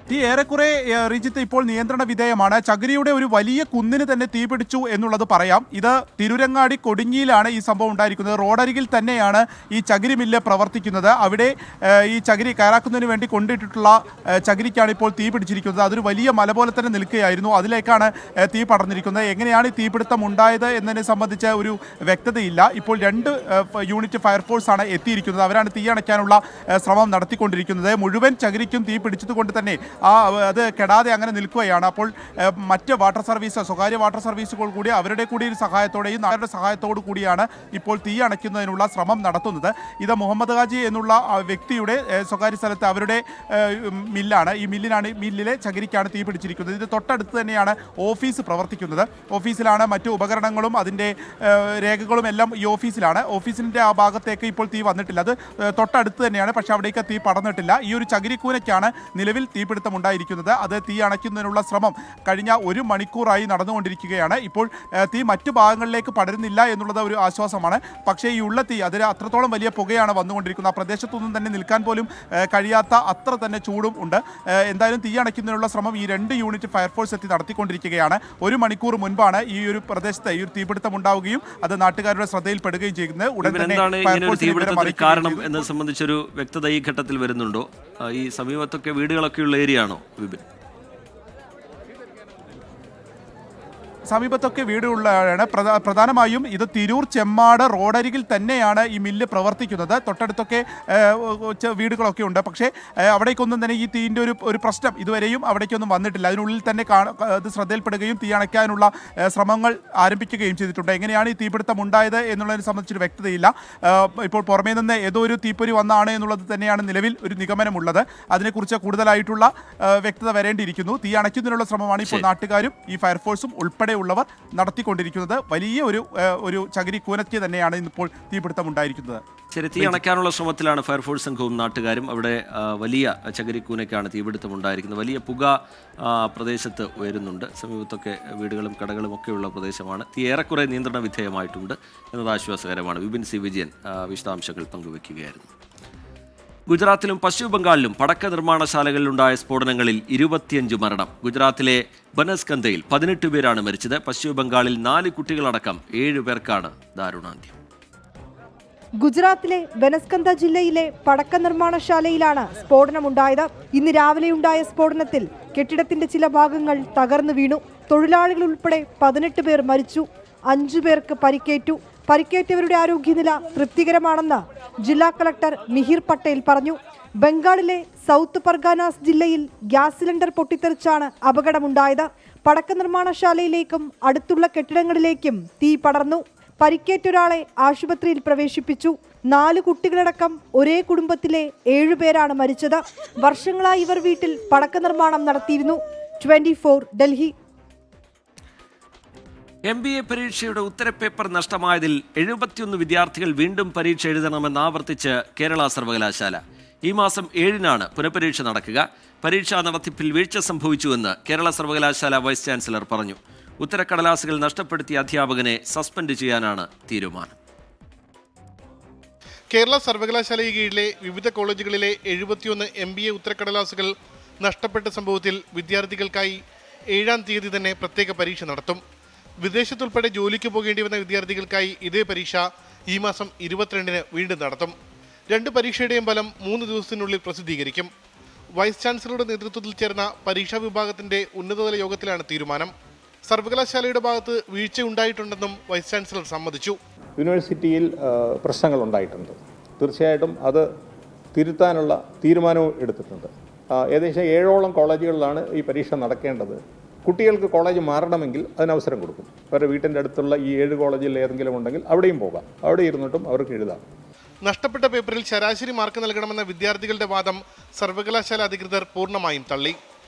തീ ഏറെക്കുറെ റിജിത്ത് ഇപ്പോൾ നിയന്ത്രണ വിധേയമാണ്. ചകിരിയുടെ ഒരു വലിയ കുന്നിന് തന്നെ തീപിടിച്ചു എന്നുള്ളത് പറയാം. ഇത് തിരൂരങ്ങാടി കൊടിഞ്ഞിയിലാണ് ഈ സംഭവം ഉണ്ടായിരിക്കുന്നത്. റോഡരികിൽ തന്നെയാണ് ഈ ചകിരി മില്ല് പ്രവർത്തിക്കുന്നത്. അവിടെ ഈ ചകിരി കയറാക്കുന്നതിന് വേണ്ടി കൊണ്ടിട്ടിട്ടുള്ള ചകിരിക്കാണ് ഇപ്പോൾ തീ പിടിച്ചിരിക്കുന്നത്. അതൊരു വലിയ മല പോലെ തന്നെ നിൽക്കുകയായിരുന്നു. അതിലേക്കാണ് തീ പടർന്നിരിക്കുന്നത്. എങ്ങനെയാണ് ഈ തീപിടുത്തം ഉണ്ടായത് എന്നതിനെ സംബന്ധിച്ച് ഒരു വ്യക്തതയില്ല. ഇപ്പോൾ 2 യൂണിറ്റ് ഫയർഫോഴ്സാണ് എത്തിയിരിക്കുന്നത്. അവരാണ് തീ അണയ്ക്കാനുള്ള ശ്രമം നടത്തിക്കൊണ്ടിരിക്കുന്നത്. മുഴുവൻ ചകിരിക്കും തീ പിടിച്ചതുകൊണ്ട് തന്നെ അത് കെടാതെ അങ്ങനെ നിൽക്കുകയാണ്. അപ്പോൾ മറ്റ് വാട്ടർ സർവീസ്, സ്വകാര്യ വാട്ടർ സർവീസുകൾ കൂടി അവരുടെ കൂടി ഒരു സഹായത്തോടെയും നാട്ടുകാരുടെ സഹായത്തോടു കൂടിയാണ് ഇപ്പോൾ തീ അണയ്ക്കുന്നതിനുള്ള ശ്രമം നടത്തുന്നത്. ഇത് മുഹമ്മദ് ഹാജി എന്നുള്ള വ്യക്തിയുടെ സ്വകാര്യ സ്ഥലത്ത് അവരുടെ മില്ലാണ്. ഈ മില്ലിലെ ചകിരിക്കാണ് തീ പിടിച്ചിരിക്കുന്നത്. ഇത് തൊട്ടടുത്ത് തന്നെയാണ് ഓഫീസ് പ്രവർത്തിക്കുന്നത്. ഓഫീസിലാണ് മറ്റു ഉപകരണങ്ങളും അതിൻ്റെ രേഖകളും എല്ലാം ഈ ഓഫീസിലാണ്. ഓഫീസിൻ്റെ ആ ഭാഗത്തേക്ക് ഇപ്പോൾ തീ വന്നിട്ടില്ല. അത് തൊട്ടടുത്ത് തന്നെയാണ്, പക്ഷേ അവിടേക്ക് തീ പടർന്നിട്ടില്ല. ഈ ഒരു ചകിരിക്കൂനയ്ക്കാണ് നിലവിൽ തീപിടുത്തം ഉണ്ടായിരിക്കുന്നത്. അത് തീ അണയ്ക്കുന്നതിനുള്ള ശ്രമം കഴിഞ്ഞ 1 മണിക്കൂറായി നടന്നുകൊണ്ടിരിക്കുകയാണ്. ഇപ്പോൾ തീ മറ്റു ഭാഗങ്ങളിലേക്ക് പടരുന്നില്ല എന്നുള്ളത് ഒരു ആശ്വാസമാണ്. പക്ഷേ ഈ ഉള്ള തീ അതിന് അത്രത്തോളം വലിയ പുകയാണ് വന്നുകൊണ്ടിരിക്കുന്നത്. ആ പ്രദേശത്തൊന്നും തന്നെ നിൽക്കാൻ പോലും കഴിയാത്ത അത്ര തന്നെ ചൂടും ഉണ്ട്. എന്തായാലും തീ അണയ്ക്കുന്നതിനുള്ള ശ്രമം ഈ 2 യൂണിറ്റ് ഫയർഫോഴ്സ് എത്തി നടത്തിക്കൊണ്ടിരിക്കുകയാണ്. 1 മണിക്കൂർ മുൻപാണ് ഈ ഒരു പ്രദേശത്ത് ഈ ഒരു തീപിടുത്തം ഉണ്ടാവുകയും അത് നാട്ടുകാരുടെ ശ്രദ്ധയിൽപ്പെടുകയും ചെയ്യുന്നത്. ഉടൻ തന്നെ കാരണം എന്നത് സംബന്ധിച്ചൊരു വ്യക്തത ഈ ഘട്ടത്തിൽ വരുന്നുണ്ടോ? ഈ സമീപത്തൊക്കെ വീടുകളൊക്കെയുള്ള ഏരിയയാണോ വിപിൻ? സമീപത്തൊക്കെ വീടുള്ളതാണ്. പ്രധാനമായും ഇത് തിരൂർ ചെമ്മാട് റോഡരികിൽ തന്നെയാണ് ഈ മില്ല് പ്രവർത്തിക്കുന്നത്. തൊട്ടടുത്തൊക്കെ വീടുകളൊക്കെ ഉണ്ട്. പക്ഷേ അവിടേക്കൊന്നും തന്നെ ഈ തീൻ്റെ ഒരു പ്രശ്നം ഇതുവരെയും അവിടേക്കൊന്നും വന്നിട്ടില്ല. അതിനുള്ളിൽ തന്നെ ഇത് ശ്രദ്ധയിൽപ്പെടുകയും തീ അണയ്ക്കാനുള്ള ശ്രമങ്ങൾ ആരംഭിക്കുകയും ചെയ്തിട്ടുണ്ട്. എങ്ങനെയാണ് ഈ തീപിടുത്തം ഉണ്ടായത് എന്നുള്ളതിനെ സംബന്ധിച്ചൊരു വ്യക്തതയില്ല. ഇപ്പോൾ പുറമേ നിന്ന് ഏതോ ഒരു തീപ്പൊരി വന്നാണ് എന്നുള്ളത് തന്നെയാണ് നിലവിൽ ഒരു നിഗമനമുള്ളത്. അതിനെക്കുറിച്ച് കൂടുതലായിട്ടുള്ള വ്യക്തത വരേണ്ടിയിരിക്കുന്നു. തീ അണയ്ക്കുന്നതിനുള്ള ശ്രമമാണ് ഇപ്പോൾ നാട്ടുകാരും ഈ ഫയർഫോഴ്സും ഉൾപ്പെടെ ഉള്ളവർ നടത്തിക്കൊണ്ടിരിക്കുന്നത്. വലിയ ഒരു ചകിരി കൂനയ്ക്ക് തന്നെയാണ് ഇപ്പോൾ തീപിടുത്തം ഉണ്ടായിരിക്കുന്നത്. ശരി, തീ അണയ്ക്കാനുള്ള ശ്രമത്തിലാണ് ഫയർഫോഴ്സ് സംഘവും നാട്ടുകാരും. അവിടെ വലിയ ചകിരിക്കൂനയ്ക്കാണ് തീപിടുത്തം ഉണ്ടായിരിക്കുന്നത്. വലിയ പുക പ്രദേശത്ത് ഉയരുന്നുണ്ട്. സമീപത്തൊക്കെ വീടുകളും കടകളും ഒക്കെയുള്ള പ്രദേശമാണ്. തീ ഏറെക്കുറെ നിയന്ത്രണ വിധേയമായിട്ടുണ്ട് എന്നത് ആശ്വാസകരമാണ്. വിപിൻ സി വിജയൻ വിശദാംശങ്ങൾ പങ്കുവയ്ക്കുകയായിരുന്നു. ഗുജറാത്തിലും പശ്ചിമ ബംഗാളിലും പടക്ക നിർമ്മാണശാലകളിലുണ്ടായ സ്ഫോടനങ്ങളിൽ 25 മരണം. ഗുജറാത്തിലെ ബനസ്കന്തയിൽ 18 പേരാണ് മരിച്ചത്. പശ്ചിമ ബംഗാളിൽ 4 കുട്ടികളടക്കം 7 പേർക്കാണ് ദാരുണാന്ത്യം. ഗുജറാത്തിലെ ബനസ്കന്ത ജില്ലയിലെ പടക്ക നിർമ്മാണശാലയിലാണ് സ്ഫോടനമുണ്ടായത്. ഇന്ന് രാവിലെയുണ്ടായ സ്ഫോടനത്തിൽ കെട്ടിടത്തിന്റെ ചില ഭാഗങ്ങൾ തകർന്നു വീണു. തൊഴിലാളികൾ ഉൾപ്പെടെ 18 പേർ മരിച്ചു. 5 പേർക്ക് പരിക്കേറ്റു. പരിക്കേറ്റവരുടെ ആരോഗ്യനില തൃപ്തികരമാണെന്ന് ജില്ലാ കളക്ടർ മിഹിർ പട്ടേൽ പറഞ്ഞു. ബംഗാളിലെ സൗത്ത് പർഗാനാസ് ജില്ലയിൽ ഗ്യാസ് സിലിണ്ടർ പൊട്ടിത്തെറിച്ചാണ് അപകടമുണ്ടായത്. പടക്ക നിർമ്മാണശാലയിലേക്കും അടുത്തുള്ള കെട്ടിടങ്ങളിലേക്കും തീ പടർന്നു. പരിക്കേറ്റൊരാളെ ആശുപത്രിയിൽ പ്രവേശിപ്പിച്ചു. 4 കുട്ടികളടക്കം ഒരേ കുടുംബത്തിലെ 7 പേരാണ് മരിച്ചത്. വർഷങ്ങളായി ഇവർ വീട്ടിൽ പടക്ക നിർമ്മാണം നടത്തിയിരുന്നു. 24 ഡൽഹി. MBA പരീക്ഷയുടെ ഉത്തരപേപ്പർ നഷ്ടമായതിൽ 71 വിദ്യാർത്ഥികൾ വീണ്ടും പരീക്ഷ എഴുതണമെന്ന് ആവർത്തിച്ച് കേരള സർവകലാശാല. ഈ മാസം 7-നാണ് പുനഃപരീക്ഷ നടക്കുക. പരീക്ഷാ നടത്തിപ്പിൽ വീഴ്ച സംഭവിച്ചുവെന്ന് കേരള സർവകലാശാല വൈസ് ചാൻസലർ പറഞ്ഞു. ഉത്തരക്കടലാസുകൾ നഷ്ടപ്പെടുത്തിയ അധ്യാപകനെ സസ്പെൻഡ് ചെയ്യാനാണ് തീരുമാനം. കേരള സർവകലാശാലയ്ക്ക് കീഴിലെ വിവിധ കോളേജുകളിലെ 71 MBA ഉത്തരക്കടലാസുകൾ നഷ്ടപ്പെട്ട സംഭവത്തിൽ വിദ്യാർത്ഥികൾക്കായി 7-ാം തീയതി തന്നെ പ്രത്യേക പരീക്ഷ നടത്തും. വിദേശത്തുൾപ്പെടെ ജോലിക്ക് പോകേണ്ടി വന്ന വിദ്യാർത്ഥികൾക്കായി ഇതേ പരീക്ഷ ഈ മാസം 22-ന് വീണ്ടും നടത്തും. 2 പരീക്ഷയുടെയും ഫലം 3 ദിവസത്തിനുള്ളിൽ പ്രസിദ്ധീകരിക്കും. വൈസ് ചാൻസലറുടെ നേതൃത്വത്തിൽ ചേർന്ന പരീക്ഷാ വിഭാഗത്തിന്റെ ഉന്നതതല യോഗത്തിലാണ് തീരുമാനം. സർവകലാശാലയുടെ ഭാഗത്ത് വീഴ്ചയുണ്ടായിട്ടുണ്ടെന്നും വൈസ് ചാൻസലർ സമ്മതിച്ചു. യൂണിവേഴ്സിറ്റിയിൽ പ്രശ്നങ്ങൾ ഉണ്ടായിട്ടുണ്ട്. തീർച്ചയായിട്ടും അത് തിരുത്താനുള്ള തീരുമാനവും എടുത്തിട്ടുണ്ട്. ഏകദേശം 7ഓളം കോളേജുകളിലാണ് ഈ പരീക്ഷ നടക്കേണ്ടത്. കുട്ടികൾക്ക് കോളേജ് മാറണമെങ്കിൽ അതിന് അവസരം കൊടുക്കും. അവരുടെ വീട്ടിൻ്റെ അടുത്തുള്ള ഈ 7 കോളേജിൽ ഏതെങ്കിലും ഉണ്ടെങ്കിൽ അവിടെയും പോകാം. അവിടെ ഇരുന്നിട്ടും അവർക്ക് എഴുതാം. നഷ്ടപ്പെട്ട പേപ്പറിൽ ശരാശരി മാർക്ക് നൽകണമെന്ന വിദ്യാർത്ഥികളുടെ വാദം സർവകലാശാല അധികൃതർ പൂർണ്ണമായും തള്ളി.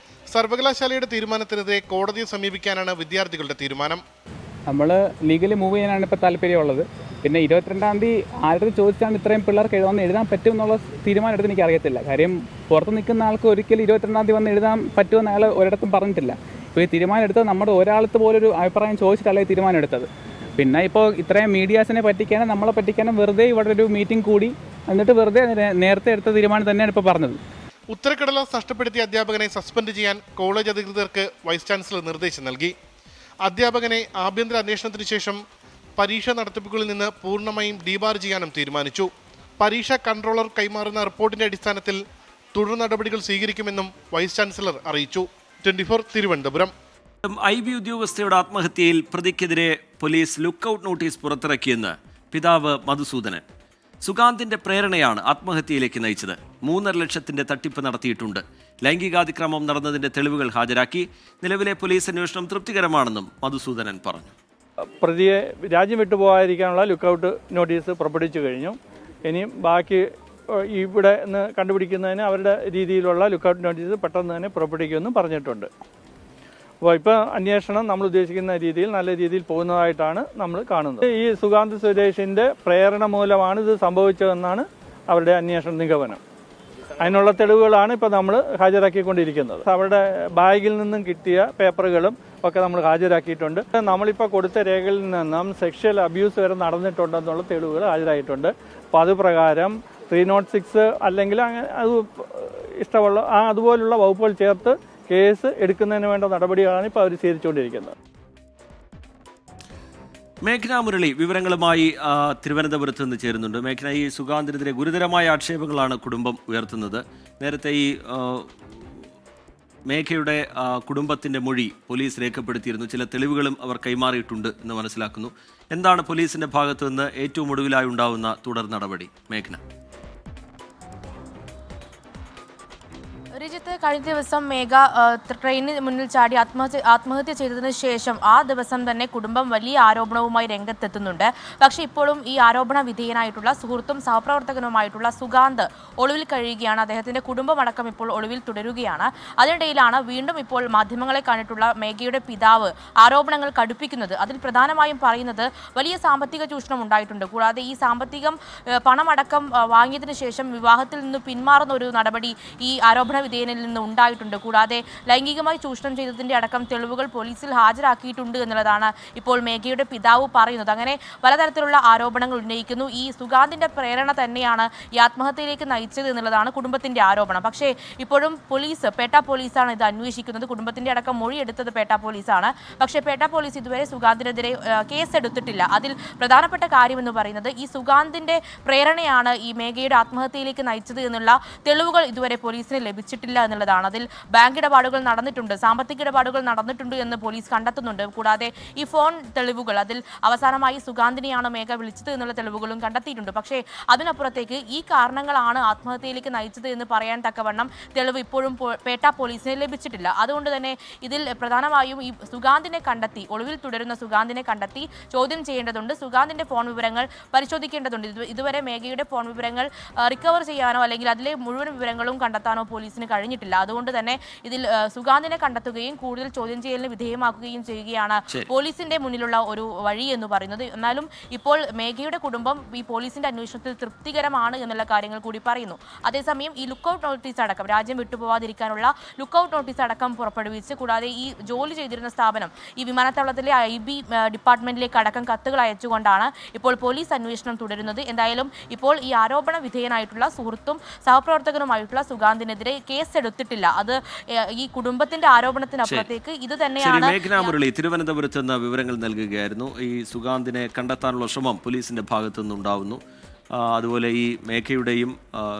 സർവകലാശാലയുടെ തീരുമാനത്തിനെതിരെ കോടതിയെ സമീപിക്കാനാണ് വിദ്യാർത്ഥികളുടെ തീരുമാനം. നമ്മൾ ലീഗലി മൂവ് ചെയ്യാനാണ് ഇപ്പോൾ താല്പര്യമുള്ളത്. പിന്നെ 22-ാം തീയതി ആരുടെ ചോദിച്ചാണ് ഇത്രയും പിള്ളേർക്ക് എഴുതാൻ പറ്റും എന്നുള്ള തീരുമാനം എടുത്ത് എനിക്ക് അറിയത്തില്ല. കാര്യം പുറത്ത് നിൽക്കുന്ന ആൾക്ക് ഒരിക്കലും 22-ാം തീയതി വന്ന് എഴുതാൻ പറ്റുമെന്ന് അയാൾ ഒരിടത്തും പറഞ്ഞിട്ടില്ല. ഇപ്പോൾ ഈ തീരുമാനം എടുത്തത് നമ്മുടെ ഒരാളത്ത് പോലൊരു അഭിപ്രായം ചോദിച്ചിട്ടല്ല ഈ തീരുമാനം എടുത്തത്. പിന്നെ ഇപ്പോൾ ഇത്രയും മീഡിയാസിനെ പറ്റിക്കാനും നമ്മളെ പറ്റിക്കാനും വെറുതെ ഇവിടെ ഒരു മീറ്റിംഗ് കൂടി എന്നിട്ട് വെറുതെ നേരത്തെ എടുത്ത തീരുമാനം തന്നെയാണ് ഇപ്പോൾ പറഞ്ഞത്. ഉത്തരക്കടലാസ് നഷ്ടപ്പെടുത്തിയ അധ്യാപകനെ സസ്പെൻഡ് ചെയ്യാൻ കോളേജ് അധികൃതർക്ക് വൈസ് ചാൻസലർ നിർദ്ദേശം നൽകി. അധ്യാപകനെ ആഭ്യന്തര അന്വേഷണത്തിന് ശേഷം പരീക്ഷാ നടത്തിപ്പുകളിൽ നിന്ന് പൂർണ്ണമായും ഡീബാർ ചെയ്യാനും തീരുമാനിച്ചു. പരീക്ഷാ കൺട്രോളർ കൈമാറുന്ന റിപ്പോർട്ടിന്റെ അടിസ്ഥാനത്തിൽ തുടർ നടപടികൾ സ്വീകരിക്കുമെന്നും വൈസ് ചാൻസലർ അറിയിച്ചു. 24 തിരുവനന്തപുരം. IB ഉദ്യോഗസ്ഥയുടെ ആത്മഹത്യയിൽ പ്രതിക്കെതിരെ പോലീസ് ലുക്കൌട്ട് നോട്ടീസ് പുറത്തിറക്കിയെന്ന് പിതാവ് മധുസൂദനൻ. സുഗാന്തിന്റെ പ്രേരണയാണ് ആത്മഹത്യയിലേക്ക് നയിച്ചത്. 3.5 ലക്ഷത്തിന്റെ തട്ടിപ്പ് നടത്തിയിട്ടുണ്ട്. ലൈംഗികാതിക്രമം നടന്നതിന്റെ തെളിവുകൾ ഹാജരാക്കി. നിലവിലെ പോലീസ് അന്വേഷണം തൃപ്തികരമാണെന്നും മധുസൂദനൻ പറഞ്ഞു. പ്രതിയെ രാജ്യം വിട്ടുപോകാതിരിക്കാനുള്ള ലുക്കൌട്ട് നോട്ടീസ് പുറപ്പെടുവിച്ചു കഴിഞ്ഞു. ഇനിയും ബാക്കി ഇവിടെ നിന്ന് കണ്ടുപിടിക്കുന്നതിന് അവരുടെ രീതിയിലുള്ള ലുക്കൌട്ട് നോട്ടീസ് പെട്ടെന്ന് തന്നെ പുറപ്പെടുവിക്കുമെന്നും പറഞ്ഞിട്ടുണ്ട്. അപ്പോൾ ഇപ്പോൾ അന്വേഷണം നമ്മൾ ഉദ്ദേശിക്കുന്ന രീതിയിൽ നല്ല രീതിയിൽ പോകുന്നതായിട്ടാണ് നമ്മൾ കാണുന്നത്. ഈ സുഗാന്ത് സുരേഷിൻ്റെ പ്രേരണ മൂലമാണ് ഇത് സംഭവിച്ചതെന്നാണ് അവരുടെ അന്വേഷണ നിഗമനം. അതിനുള്ള തെളിവുകളാണ് ഇപ്പോൾ നമ്മൾ ഹാജരാക്കിക്കൊണ്ടിരിക്കുന്നത്. അവരുടെ ബാഗിൽ നിന്നും കിട്ടിയ പേപ്പറുകളും ഒക്കെ നമ്മൾ ഹാജരാക്കിയിട്ടുണ്ട്. നമ്മളിപ്പോൾ കൊടുത്ത രേഖയിൽ നിന്നും സെക്ഷൽ അബ്യൂസ് വരെ നടന്നിട്ടുണ്ടെന്നുള്ള തെളിവുകൾ ഹാജരായിട്ടുണ്ട്. അപ്പോൾ അത് പ്രകാരം 306 അല്ലെങ്കിൽ അത് ഇഷ്ടമുള്ള അതുപോലുള്ള വകുപ്പുകൾ ചേർത്ത് കേസ് എടുക്കുന്നതിന് വേണ്ട നടപടികളാണ് ഇപ്പോൾ അവർ സ്വീകരിച്ചുകൊണ്ടിരിക്കുന്നത്. മേഘ്ന മുരളി വിവരങ്ങളുമായി തിരുവനന്തപുരത്ത് നിന്ന് ചേരുന്നുണ്ട്. മേഘ്ന, ഈ സുഗാന്തിനെതിരെ ഗുരുതരമായ ആക്ഷേപങ്ങളാണ് കുടുംബം ഉയർത്തുന്നത്. നേരത്തെ ഈ മേഘയുടെ കുടുംബത്തിന്റെ മൊഴി പോലീസ് രേഖപ്പെടുത്തിയിരുന്നു. ചില തെളിവുകളും അവർ കൈമാറിയിട്ടുണ്ട് എന്ന് മനസ്സിലാക്കുന്നു. എന്താണ് പോലീസിന്റെ ഭാഗത്തു നിന്ന് ഏറ്റവും ഒടുവിലായി ഉണ്ടാവുന്ന തുടർ നടപടി? മേഘ്ന. രജിത്ത്, കഴിഞ്ഞ ദിവസം മേഘ ട്രെയിനിന് മുന്നിൽ ചാടി ആത്മഹത്യ ചെയ്തതിനു ശേഷം ആ ദിവസം തന്നെ കുടുംബം വലിയ ആരോപണവുമായി രംഗത്തെത്തുന്നുണ്ട്. പക്ഷേ ഇപ്പോഴും ഈ ആരോപണ വിധേയനായിട്ടുള്ള സുഹൃത്തും സഹപ്രവർത്തകനുമായിട്ടുള്ള സുഗാന്ത് ഒളിവിൽ കഴിയുകയാണ്. അദ്ദേഹത്തിന്റെ കുടുംബമടക്കം ഇപ്പോൾ ഒളിവിൽ തുടരുകയാണ്. അതിനിടയിലാണ് വീണ്ടും ഇപ്പോൾ മാധ്യമങ്ങളെ കണ്ടിട്ടുള്ള മേഘയുടെ പിതാവ് ആരോപണങ്ങൾ കടുപ്പിക്കുന്നത്. അതിൽ പ്രധാനമായും പറയുന്നത് വലിയ സാമ്പത്തിക ചൂഷണം ഉണ്ടായിട്ടുണ്ട്. കൂടാതെ ഈ പണമടക്കം വാങ്ങിയതിനു ശേഷം വിവാഹത്തിൽ നിന്ന് പിന്മാറുന്ന ഒരു നടപടി ഈ ആരോപണ വിധേയനിൽ നിന്ന് ഉണ്ടായിട്ടുണ്ട്. കൂടാതെ ലൈംഗികമായി ചൂഷണം ചെയ്തതിന്റെ അടക്കം തെളിവുകൾ പോലീസിൽ ഹാജരാക്കിയിട്ടുണ്ട് എന്നുള്ളതാണ് ഇപ്പോൾ മേഘയുടെ പിതാവ് പറയുന്നത്. അങ്ങനെ പലതരത്തിലുള്ള ആരോപണങ്ങൾ ഉന്നയിക്കുന്നു. ഈ സുഗാന്തിന്റെ പ്രേരണ തന്നെയാണ് ഈ ആത്മഹത്യയിലേക്ക് നയിച്ചത് എന്നുള്ളതാണ് കുടുംബത്തിന്റെ ആരോപണം. പക്ഷേ ഇപ്പോഴും പേട്ട പോലീസാണ് ഇത് അന്വേഷിക്കുന്നത്. കുടുംബത്തിന്റെ അടക്കം മൊഴിയെടുത്തത് പേട്ട പോലീസാണ്. പക്ഷേ പേട്ട പോലീസ് ഇതുവരെ സുഗാന്തിനെതിരെ കേസെടുത്തിട്ടില്ല. അതിൽ പ്രധാനപ്പെട്ട കാര്യമെന്ന് പറയുന്നത് ഈ സുഗാന്തിന്റെ പ്രേരണയാണ് ഈ മേഘയുടെ ആത്മഹത്യയിലേക്ക് നയിച്ചത് എന്നുള്ള തെളിവുകൾ ഇതുവരെ പോലീസിന് ലഭിച്ചിട്ടില്ല എന്നുള്ളതാണ്. അതിൽ ബാങ്ക് ഇടപാടുകൾ നടന്നിട്ടുണ്ട്, സാമ്പത്തിക ഇടപാടുകൾ നടന്നിട്ടുണ്ട് എന്ന് പോലീസ് കണ്ടെത്തുന്നുണ്ട്. കൂടാതെ ഈ ഫോൺ തെളിവുകൾ, അതിൽ അവസാനമായി സുഗാന്തിനെയാണ് മേഘ വിളിച്ചത് എന്നുള്ള തെളിവുകളും കണ്ടെത്തിയിട്ടുണ്ട്. പക്ഷേ അതിനപ്പുറത്തേക്ക് ഈ കാരണങ്ങളാണ് ആത്മഹത്യയിലേക്ക് നയിച്ചത് എന്ന് പറയാൻ തക്കവണ്ണം തെളിവ് ഇപ്പോഴും പേട്ട പോലീസിന് ലഭിച്ചിട്ടില്ല. അതുകൊണ്ട് തന്നെ ഇതിൽ പ്രധാനമായും ഈ സുഗാന്തിനെ കണ്ടെത്തി, ഒളിവിൽ തുടരുന്ന സുഗാന്തിനെ കണ്ടെത്തി ചോദ്യം ചെയ്യേണ്ടതുണ്ട്. സുഗാന്തിന്റെ ഫോൺ വിവരങ്ങൾ പരിശോധിക്കേണ്ടതുണ്ട്. ഇതുവരെ മേഘയുടെ ഫോൺ വിവരങ്ങൾ റിക്കവർ ചെയ്യാനോ അല്ലെങ്കിൽ അതിലെ മുഴുവൻ വിവരങ്ങളും കണ്ടെത്താനോ പോലീസിന് കഴിഞ്ഞിട്ടില്ല. എടുത്തിട്ടില്ല. അതുകൊണ്ട് തന്നെ ഇതിൽ സുഗാന്തിനെ കണ്ടെത്തുകയും കൂടുതൽ ചോദ്യം ചെയ്യലിന് വിധേയമാക്കുകയും ചെയ്യുകയാണ് പോലീസിന്റെ മുന്നിലുള്ള ഒരു വഴി എന്ന് പറയുന്നത്. എന്നാലും ഇപ്പോൾ മേഘയുടെ കുടുംബം ഈ പോലീസിന്റെ അന്വേഷണത്തിൽ തൃപ്തികരമാണ് എന്നുള്ള കാര്യങ്ങൾ കൂടി പറയുന്നു. അതേസമയം ഈ ലുക്കൌട്ട് നോട്ടീസ് അടക്കം, രാജ്യം വിട്ടുപോകാതിരിക്കാനുള്ള ലുക്കൌട്ട് നോട്ടീസ് അടക്കം പുറപ്പെടുവിച്ച്, കൂടാതെ ഈ ജോലി ചെയ്തിരുന്ന സ്ഥാപനം ഈ വിമാനത്താവളത്തിലെ IB ഡിപ്പാർട്ട്മെന്റിലേക്ക് അടക്കം കത്തുകൾ അയച്ചുകൊണ്ടാണ് ഇപ്പോൾ പോലീസ് അന്വേഷണം തുടരുന്നത്. എന്തായാലും ഇപ്പോൾ ഈ ആരോപണ വിധേയനായിട്ടുള്ള സുഹൃത്തും സഹപ്രവർത്തകനുമായിട്ടുള്ള സുഗാന്തിനെതിരെ കേസെടുത്തിട്ടില്ല. അത് ഈ കുടുംബത്തിന്റെ ആരോപണത്തിനപ്പുറത്തേക്ക് ഇത് തന്നെയാണ്. മേഘ്ന മുരളി തിരുവനന്തപുരത്ത് നിന്ന് വിവരങ്ങൾ നൽകുകയായിരുന്നു. ഈ സുഗാന്തിനെ കണ്ടെത്താനുള്ള ശ്രമം പോലീസിന്റെ ഭാഗത്തു നിന്നുണ്ടാവുന്നു. അതുപോലെ ഈ മേഘയുടെയും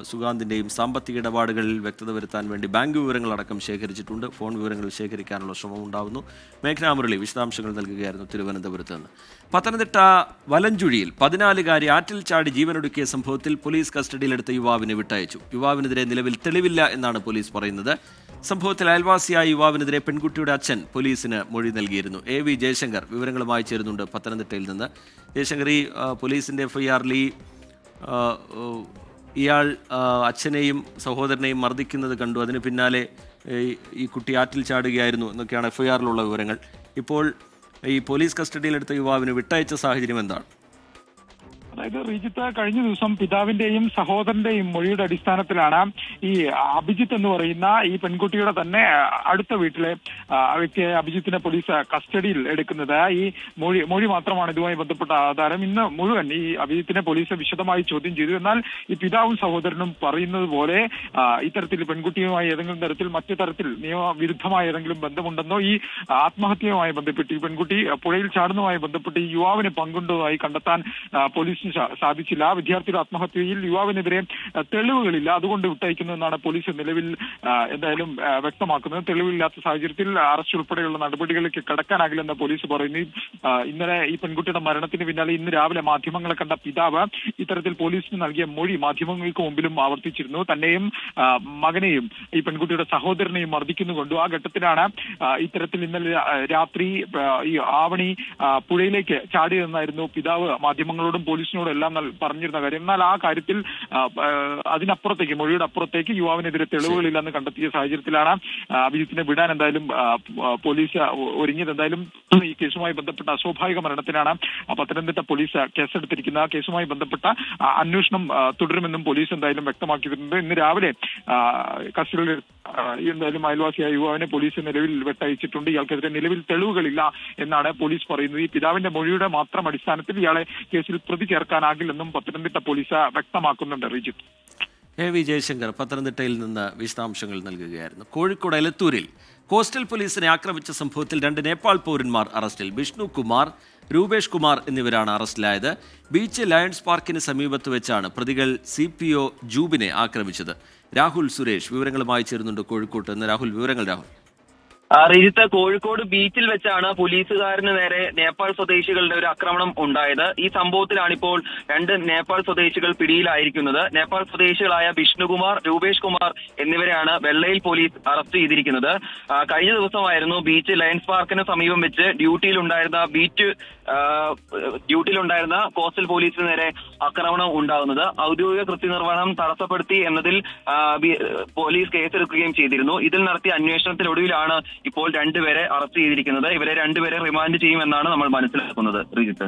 സുഗാന്തിൻ്റെയും സാമ്പത്തിക ഇടപാടുകളിൽ വ്യക്തത വരുത്താൻ വേണ്ടി ബാങ്ക് വിവരങ്ങളടക്കം ശേഖരിച്ചിട്ടുണ്ട്. ഫോൺ വിവരങ്ങൾ ശേഖരിക്കാനുള്ള ശ്രമം ഉണ്ടാവുന്നു. മേഘ്ന മുരളി വിശദാംശങ്ങൾ നൽകുകയായിരുന്നു തിരുവനന്തപുരത്ത് നിന്ന്. പത്തനംതിട്ട വലഞ്ചുഴിയിൽ 14-കാരി ആറ്റിൽ ചാടി ജീവനൊടുക്കിയ സംഭവത്തിൽ പോലീസ് കസ്റ്റഡിയിലെടുത്ത യുവാവിനെ വിട്ടയച്ചു. യുവാവിനെതിരെ നിലവിൽ തെളിവില്ല എന്നാണ് പോലീസ് പറയുന്നത്. സംഭവത്തിൽ അയൽവാസിയായ യുവാവിനെതിരെ പെൺകുട്ടിയുടെ അച്ഛൻ പോലീസിന് മൊഴി നൽകിയിരുന്നു. AV ജയശങ്കർ വിവരങ്ങളുമായി ചേരുന്നുണ്ട് പത്തനംതിട്ടയിൽ നിന്ന്. ജയശങ്കർ, ഈ പോലീസിന്റെ FIRൽ ഇയാൾ അച്ഛനെയും സഹോദരനെയും മർദ്ദിക്കുന്നത് കണ്ടു, അതിന് പിന്നാലെ ഈ കുട്ടി ആറ്റിൽ ചാടുകയായിരുന്നു എന്നൊക്കെയാണ് FIRലുള്ള വിവരങ്ങൾ. ഇപ്പോൾ ഈ പോലീസ് കസ്റ്റഡിയിലെടുത്ത യുവാവിന് വിട്ടയച്ച സാഹചര്യം എന്താണ്? അതായത് റിജിത്ത്, കഴിഞ്ഞ ദിവസം പിതാവിന്റെയും സഹോദരന്റെയും മൊഴിയുടെ അടിസ്ഥാനത്തിലാണ് ഈ അഭിജിത്ത് എന്ന് പറയുന്ന ഈ പെൺകുട്ടിയുടെ തന്നെ അടുത്ത വീട്ടിലെ വ്യക്തിയെ അഭിജിത്തിനെ പോലീസ് കസ്റ്റഡിയിൽ എടുക്കുന്നത്. ഈ മൊഴി മാത്രമാണ് ഇതുമായി ബന്ധപ്പെട്ട ആധാരം. ഇന്ന് മുഴുവൻ ഈ അഭിജിത്തിനെ പോലീസ് വിശദമായി ചോദ്യം ചെയ്തു. എന്നാൽ ഈ പിതാവും സഹോദരനും പറയുന്നത് പോലെ ഇത്തരത്തിൽ പെൺകുട്ടിയുമായി ഏതെങ്കിലും തരത്തിൽ മറ്റു തരത്തിൽ നിയമവിരുദ്ധമായ ഏതെങ്കിലും ബന്ധമുണ്ടെന്നോ ഈ ആത്മഹത്യയുമായി ബന്ധപ്പെട്ട് ഈ പെൺകുട്ടി പുഴയിൽ ചാടുന്നതുമായി ബന്ധപ്പെട്ട് ഈ യുവാവിന് പങ്കുണ്ടതായി കണ്ടെത്താൻ പോലീസ് സാധിച്ചില്ല. വിദ്യാർത്ഥിയുടെ ആത്മഹത്യയിൽ യുവാവിനെതിരെ തെളിവുകളില്ല, അതുകൊണ്ട് വിട്ടയക്കുന്നു എന്നാണ് പോലീസ് നിലവിൽ എന്തായാലും വ്യക്തമാക്കുന്നത്. തെളിവില്ലാത്ത സാഹചര്യത്തിൽ അറസ്റ്റ് ഉൾപ്പെടെയുള്ള നടപടികളിലേക്ക് കടക്കാനാകില്ലെന്ന് പോലീസ് പറയുന്നു. ഇന്നലെ ഈ പെൺകുട്ടിയുടെ മരണത്തിന് പിന്നാലെ ഇന്ന് രാവിലെ മാധ്യമങ്ങളെ കണ്ട പിതാവ് ഇത്തരത്തിൽ പോലീസിന് നൽകിയ മൊഴി മാധ്യമങ്ങൾക്ക് മുമ്പിലും ആവർത്തിച്ചിരുന്നു. തന്നെയും മകനെയും ഈ പെൺകുട്ടിയുടെ സഹോദരനെയും മർദ്ദിക്കുന്നുകൊണ്ടു. ആ ഘട്ടത്തിലാണ് ഇത്തരത്തിൽ ഇന്നലെ രാത്രി ഈ ആവണി പുഴയിലേക്ക് ചാടിയതെന്നായിരുന്നു പിതാവ് മാധ്യമങ്ങളോടും പോലീസിനോടും എല്ലാം പറഞ്ഞിരുന്ന കാര്യം. എന്നാൽ ആ കാര്യത്തിൽ അതിനപ്പുറത്തേക്ക്, മൊഴിയുടെ അപ്പുറത്തേക്ക് യുവാവിനെതിരെ തെളിവുകളില്ലെന്ന് കണ്ടെത്തിയ സാഹചര്യത്തിലാണ് അഭിജിത്തിനെ വിടാൻ എന്തായാലും പോലീസ് ഒരുങ്ങിയത്. എന്തായാലും ഈ കേസുമായി ബന്ധപ്പെട്ട അസ്വാഭാവിക മരണത്തിനാണ് പത്തനംതിട്ട പോലീസ് കേസെടുത്തിരിക്കുന്നത്. ആ കേസുമായി ബന്ധപ്പെട്ട അന്വേഷണം തുടരുമെന്നും പോലീസ് എന്തായാലും വ്യക്തമാക്കിയിട്ടുണ്ട്. ഇന്ന് രാവിലെ കസ്റ്റഡിയിൽ എന്തായാലും അയൽവാസിയായ യുവാവിനെ പോലീസ് നിലവിൽ വിട്ടയച്ചിട്ടുണ്ട്. ഇയാൾക്കെതിരെ നിലവിൽ തെളിവുകളില്ല എന്നാണ് പോലീസ് പറയുന്നത്. ഈ പിതാവിന്റെ മൊഴിയുടെ മാത്രം അടിസ്ഥാനത്തിൽ ഇയാളെ കേസിൽ പ്രതി ചേർക്കാനാകില്ലെന്നും പത്തനംതിട്ട പോലീസ് വ്യക്തമാക്കുന്നുണ്ട്. റിജിത്ത്. AV ജയശങ്കർ പത്തനംതിട്ടയിൽ നിന്ന് വിശദാംശങ്ങൾ നൽകുകയായിരുന്നു. കോഴിക്കോട് എലത്തൂരിൽ കോസ്റ്റൽ പോലീസിനെ ആക്രമിച്ച സംഭവത്തിൽ 2 നേപ്പാൾ പൗരന്മാർ അറസ്റ്റിൽ. വിഷ്ണു കുമാർ, രൂപേഷ് കുമാർ എന്നിവരാണ് അറസ്റ്റിലായത്. ബീച്ച് ലയൺസ് പാർക്കിന് സമീപത്ത് വെച്ചാണ് പ്രതികൾ CPO ജൂബിനെ ആക്രമിച്ചത്. രാഹുൽ സുരേഷ് വിവരങ്ങളുമായി ചേരുന്നുണ്ട് കോഴിക്കോട്ട് നിന്ന്. രാഹുൽ, വിവരങ്ങൾ. രാഹുൽ. റിജിത്ത്, കോഴിക്കോട് ബീച്ചിൽ വെച്ചാണ് പോലീസുകാരന് നേരെ നേപ്പാൾ സ്വദേശികളുടെ ഒരു ആക്രമണം ഉണ്ടായത്. ഈ സംഭവത്തിലാണിപ്പോൾ 2 നേപ്പാൾ സ്വദേശികൾ പിടിയിലായിരിക്കുന്നത്. നേപ്പാൾ സ്വദേശികളായ വിഷ്ണുകുമാർ, രൂപേഷ് കുമാർ എന്നിവരെയാണ് വെള്ളയിൽ പോലീസ് അറസ്റ്റ് ചെയ്തിരിക്കുന്നത്. കഴിഞ്ഞ ദിവസമായിരുന്നു ബീച്ച് ലയൺസ് പാർക്കിന് സമീപം വെച്ച് ഡ്യൂട്ടിയിലുണ്ടായിരുന്ന കോസ്റ്റൽ പോലീസിന് നേരെ ആക്രമണം ഉണ്ടാകുന്നത്. ഔദ്യോഗിക കൃത്യനിർവഹണം തടസ്സപ്പെടുത്തി എന്നതിൽ പോലീസ് കേസെടുക്കുകയും ചെയ്തിരുന്നു. ഇതിൽ നടത്തിയ അന്വേഷണത്തിനൊടുവിലാണ് ഇപ്പോൾ 2 പേരെ അറസ്റ്റ് ചെയ്തിരിക്കുന്നത്. ഇവരെ 2 പേരെ റിമാൻഡ് ചെയ്യുമെന്നാണ് നമ്മൾ മനസ്സിലാക്കുന്നത്. റിജിത്ത്.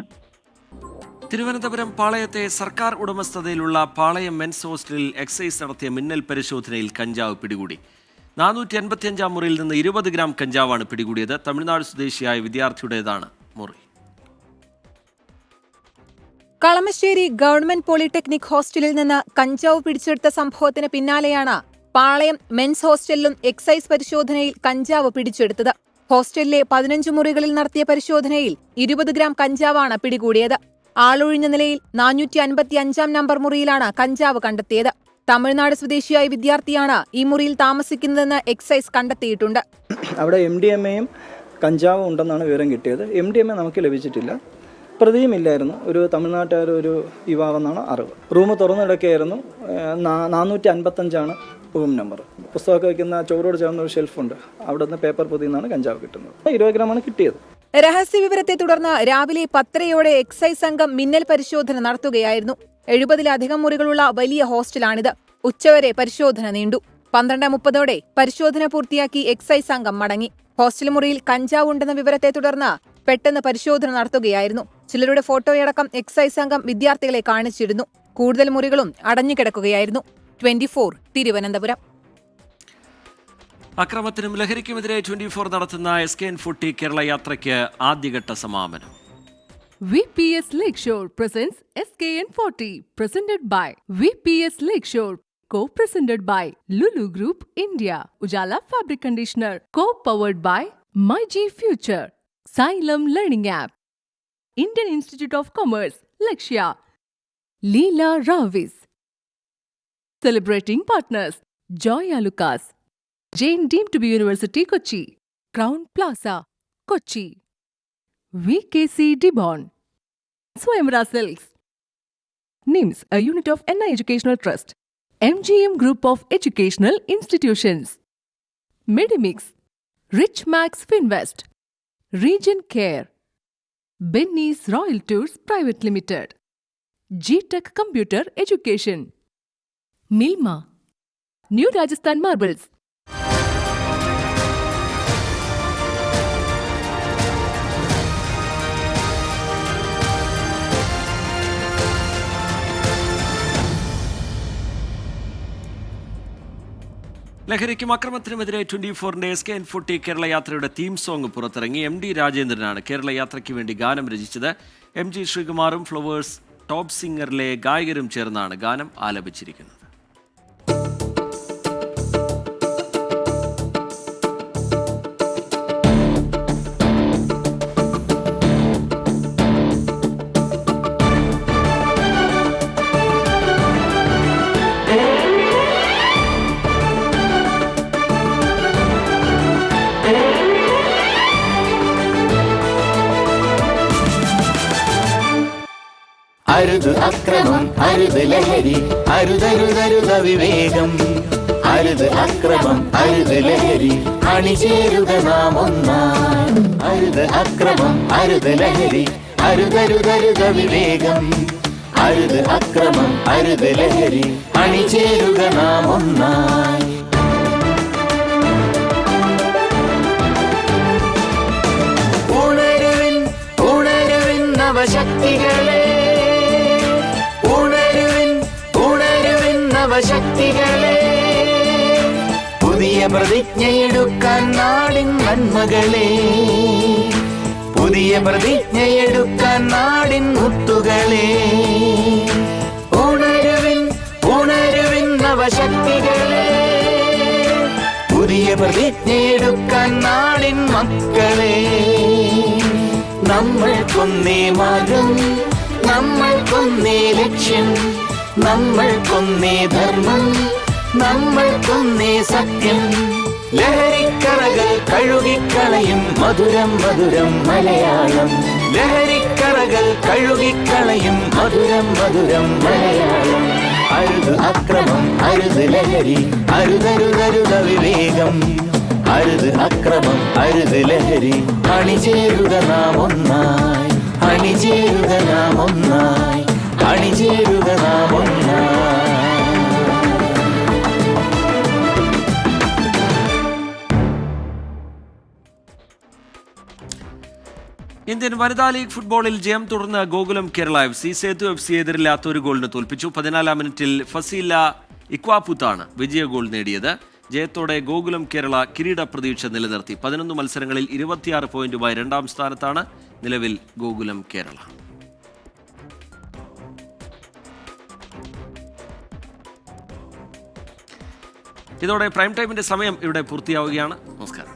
തിരുവനന്തപുരം പാളയത്തെ സർക്കാർ ഉടമസ്ഥതയിലുള്ള പാളയം മെൻസ് ഹോസ്റ്റലിൽ എക്സൈസ് നടത്തിയ മിന്നൽ പരിശോധനയിൽ കഞ്ചാവ് പിടികൂടി. 485 മുറിയിൽ നിന്ന് 20 ഗ്രാം കഞ്ചാവാണ് പിടികൂടിയത്. തമിഴ്നാട് സ്വദേശിയായ വിദ്യാർത്ഥിയുടേതാണ് മുറി. കളമശ്ശേരി ഗവൺമെന്റ് പോളിടെക്നിക് ഹോസ്റ്റലിൽ നിന്ന് കഞ്ചാവ് പിടിച്ചെടുത്ത സംഭവത്തിന് പിന്നാലെയാണ് പാളയം മെൻസ് ഹോസ്റ്റലിലും എക്സൈസ് പരിശോധനയിൽ കഞ്ചാവ് പിടിച്ചെടുത്തത്. ഹോസ്റ്റലിലെ 15 മുറികളിൽ നടത്തിയ പരിശോധനയിൽ 20 ഗ്രാം കഞ്ചാവാണ് പിടികൂടിയത്. ആളൊഴിഞ്ഞ നിലയിൽ 455 നമ്പർ മുറിയിലാണ് കഞ്ചാവ് കണ്ടെത്തിയത്. തമിഴ്നാട് സ്വദേശിയായ വിദ്യാർത്ഥിയാണ് ഈ മുറിയിൽ താമസിക്കുന്നതെന്ന് എക്സൈസ് കണ്ടെത്തിയിട്ടുണ്ട്. അവിടെ MDMAയും കഞ്ചാവും ഉണ്ടെന്നാണ് വിവരം കിട്ടിയത്. MDMA നമുക്ക് ലഭിച്ചിട്ടില്ല. പ്രതിയുമില്ലായിരുന്നു. ഒരു തമിഴ്നാട്ടുകാർ, ഒരു യുവാവെന്നാണ് അറിവ്. റൂം തുറന്നിടക്കുകയായിരുന്നു. 455 റൂം നമ്പർ. പുസ്തകമൊക്കെ വയ്ക്കുന്ന ചോറോട് ചേർന്ന ഒരു ഷെൽഫുണ്ട്. അവിടെ നിന്ന് പേപ്പർ പൊതിയിൽ നിന്നാണ് കഞ്ചാവ് കിട്ടുന്നത്. 20 ഗ്രാമാണ് കിട്ടിയത്. രഹസ്യവിവരത്തെ തുടർന്ന് രാവിലെ 10:30 എക്സൈസ് സംഘം മിന്നൽ പരിശോധന നടത്തുകയായിരുന്നു. 70-ലധികം മുറികളുള്ള വലിയ ഹോസ്റ്റലാണിത്. ഉച്ചവരെ പരിശോധന നീണ്ടു. 12:30 പരിശോധന പൂർത്തിയാക്കി എക്സൈസ് സംഘം മടങ്ങി. ഹോസ്റ്റൽ മുറിയിൽ കഞ്ചാവ് ഉണ്ടെന്ന വിവരത്തെ തുടർന്ന് പെട്ടെന്ന് പരിശോധന നടത്തുകയായിരുന്നു. ചിലരുടെ ഫോട്ടോയടക്കം എക്സൈസ് സംഘം വിദ്യാർത്ഥികളെ കാണിച്ചിരുന്നു. കൂടുതൽ മുറികളും അടഞ്ഞുകിടക്കുകയായിരുന്നു. 24 തിരുവനന്തപുരം. അക്രമത്തിനും ലഹരിക്കുമെതിരെ 24 നടത്തുന്ന SKN40 കേരള യാത്രയ്ക്ക് ആദ്യഘട്ട സമാപനം. VPS Lakeshore presents SKN40, presented by VPS Lakeshore, co-presented by Lulu Group India, Ujala Fabric Conditioner, co-powered by MyG Future, Xylem Learning App, Indian Institute of Commerce, Lakshya, Leela Ravis. Celebrating partners, Joya Lucas, Jain Deemed to be University Kochi, Crown Plaza, Kochi, VKC Dibon, Swayamvara Silks, NIMS, a unit of NI Educational Trust, MGM Group of Educational Institutions, Medimix, Rich Max Finvest, Region Care, Benny's Royal Tours Private Limited, G-Tech Computer Education, Milma, New Rajasthan Marbles. ലഹരിക്കും അക്രമത്തിനുമെതിരെ 24ന്റെ SKN40 Kerala യാത്രയുടെ theme song പുറത്തിറങ്ങി. MD രാജേന്ദ്രനാണ് Kerala യാത്രയ്ക്ക് വേണ്ടി ഗാനം രചിച്ചത്. MG ശ്രീകുമാറും flowers top സിംഗറിലെ ഗായകരും ചേർന്നാണ് ഗാനം ആലപിച്ചിരിക്കുന്നത്. അരുത് അക്രമം, അരുത് ലഹരി, അരുതരുതരുത വിവേകം. അരുത് അക്രമം, അരുത് ലഹരി, അണിചേരുക നാം ഒന്നായി. അരുത് അക്രമം, അരുത് ലഹരി, അരുതരുതരുത വിവേകം. അരുത് അക്രമം, അരുത് ലഹരി, അണിചേരുക നാം ഒന്നായി. ഉണരുവിൻ, ഉണരുവിൻ നവശക്തികളെ, ശക്തികളെ, പുതിയ പ്രതിജ്ഞയെടുക്കാൻ നാടിൻ നന്മകളെ, പുതിയ പ്രതിജ്ഞയെടുക്കാൻ നാടിൻ മുത്തുകളെ. ഉണരുവിൻ, ഉണരുവിൻ നവശക്തികളെ, പുതിയ പ്രതിജ്ഞയെടുക്കാൻ നാടിൻ മക്കളെ. നമ്മൾക്കൊന്നേ മാർഗം, നമ്മൾക്കൊന്നേ ലക്ഷ്യം, നമ്മൾക്കൊന്നേ ധർമ്മം, നമ്മൾക്കൊന്നേ സത്യം. ലഹരിക്കറകൾ കഴുകിക്കളയും മധുരം മധുരം മലയാളം. ലഹരിക്കറകൾ കഴുകിക്കളയും മധുരം മധുരം മലയാളം. അരുത് അക്രമം, അരുത് ലഹരി, അരുതരുതരുത വിവേകം. അരുത് അക്രമം, അരുത് ലഹരി, അണിചേരുക നാം ഒന്നായി. അണിചേരുക നാം ഒന്നായി. അണിചേരുക നാം ഒന്നായി. ഇന്ത്യൻ വനിതാ ലീഗ് ഫുട്ബോളിൽ ജയം തുടർന്ന് ഗോകുലം കേരള FC സേതു FC എതിരില്ലാത്ത ഒരു ഗോളിന് തോൽപ്പിച്ചു. 14-ാം മിനിറ്റിൽ ഫസീല ഇക്വാപുത്താണ് വിജയ ഗോൾ നേടിയത്. ജയത്തോടെ ഗോകുലം കേരള കിരീട പ്രതീക്ഷ നിലനിർത്തി. 11 മത്സരങ്ങളിൽ 26 പോയിന്റുമായി 2ാം സ്ഥാനത്താണ് നിലവിൽ ഗോകുലം കേരള. ഇതോടെ പ്രൈം ടൈമിന്റെ സമയം ഇവിടെ പൂർത്തിയാവുകയാണ്. നമസ്കാരം.